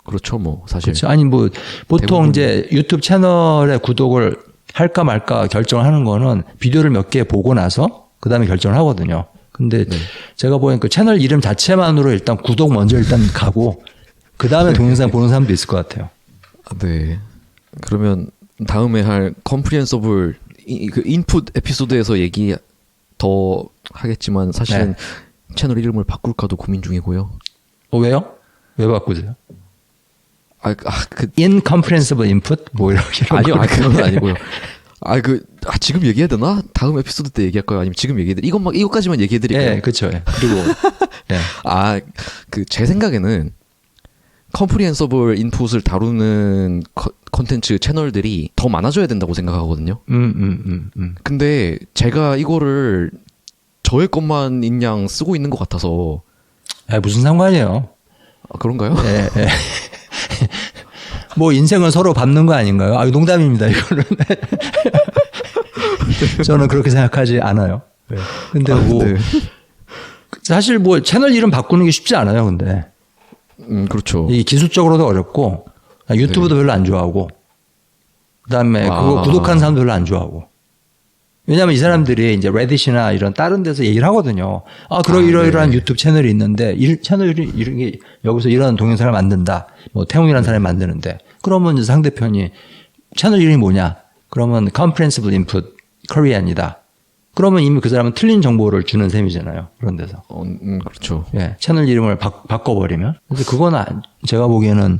그렇죠, 뭐 사실. 그렇죠. 아니 뭐 보통 대부분. 이제 유튜브 채널에 구독을 할까 말까 결정을 하는 거는 비디오를 몇 개 보고 나서 그 다음에 결정을 하거든요. 근데 제가 보니까 그 채널 이름 자체만으로 일단 구독 먼저 일단 가고 그 다음에 동영상 보는 사람도 있을 것 같아요. 네. 그러면 다음에 할 컴프리hensible 그 인풋 에피소드에서 얘기 더 하겠지만 사실은 채널 이름을 바꿀까도 고민 중이고요. 왜요? 왜 바꾸세요? 그 Incomprehensible Input 뭐 이렇게 아니요, 그건 아니고요. 지금 얘기해야 되나? 다음 에피소드 때 얘기할까요? 아니면 지금 얘기해 드릴 이것까지만 얘기해 드릴까요? 예, 그렇죠. 예. 그리고 예. 제 생각에는 컴프리hensible 인풋을 다루는 컨텐츠 채널들이 더 많아져야 된다고 생각하거든요. 근데 제가 이거를 저의 것만 양 쓰고 있는 것 같아서. 무슨 상관이에요? 그런가요? 예, 예. 뭐 인생은 서로 밟는 거 아닌가요? 농담입니다. 이거는 저는 그렇게 생각하지 않아요. 근데 뭐 네. 사실 뭐 채널 이름 바꾸는 게 쉽지 않아요. 근데 그렇죠. 이 기술적으로도 어렵고 유튜브도 별로 안 좋아하고 그다음에 그거 구독하는 사람도 별로 안 좋아하고. 왜냐하면 이 사람들이 이제 레딧이나 이런 다른 데서 얘기를 하거든요. 이러이러한 유튜브 채널이 있는데 채널이 이런 게 여기서 이런 동영상을 만든다. 뭐 태웅이라는 사람이 만드는데 그러면 이제 상대편이 채널 이름이 뭐냐? 그러면 Comprehensive Input Korean이다. 그러면 이미 그 사람은 틀린 정보를 주는 셈이잖아요. 그런 데서. 그렇죠. 예, 채널 이름을 바꿔버리면. 그래서 그건 제가 보기에는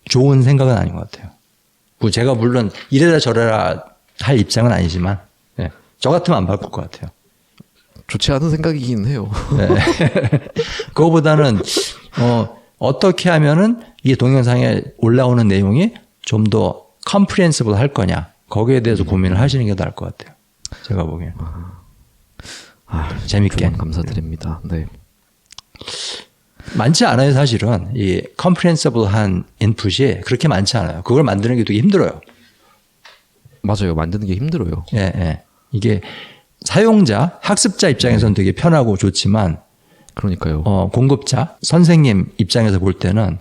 좋은 생각은 아닌 것 같아요. 제가 물론 이래라 저래라 할 입장은 아니지만. 저 같으면 안 바꿀 것 같아요. 좋지 않은 생각이긴 해요. 네. 그거보다는 어떻게 하면은 이 동영상에 올라오는 내용이 좀 더 컴프리hensible 할 거냐 거기에 대해서 고민을 하시는 게 나을 것 같아요. 제가 보기엔. 재밌게. 감사드립니다. 네. 많지 않아요, 사실은. 이 컴프리헨서블한 인풋이 그렇게 많지 않아요. 그걸 만드는 게 되게 힘들어요. 맞아요. 만드는 게 힘들어요. 예, 예. 이게 사용자, 학습자 입장에서는 되게 편하고 좋지만 그러니까요. 공급자, 선생님 입장에서 볼 때는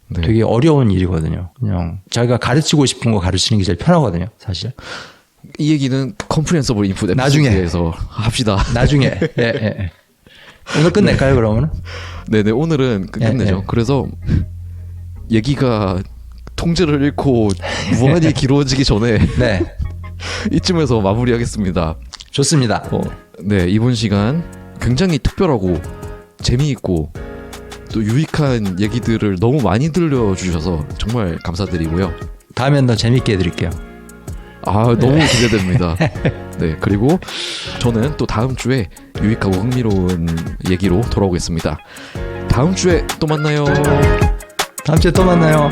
네. 되게 어려운 일이거든요. 그냥 자기가 가르치고 싶은 거 가르치는 게 제일 편하거든요, 사실. 이 얘기는 컴프리hen서블 인풋 나중에. 에피소드에서 합시다. 나중에. 예, 예. 오늘 끝낼까요, 그러면은? 네네, 오늘은 끝내죠. 네. 그래서 얘기가 통제를 잃고 무한히 길어지기 전에 네. 이쯤에서 마무리하겠습니다. 좋습니다. 네, 이번 시간 굉장히 특별하고 재미있고 또 유익한 얘기들을 너무 많이 들려주셔서 정말 감사드리고요. 다음엔 더 재밌게 해드릴게요. 아, 너무 기대됩니다. 네, 그리고 저는 또 다음 주에 유익하고 흥미로운 얘기로 돌아오겠습니다. 다음 주에 또 만나요. 다음 주에 또 만나요.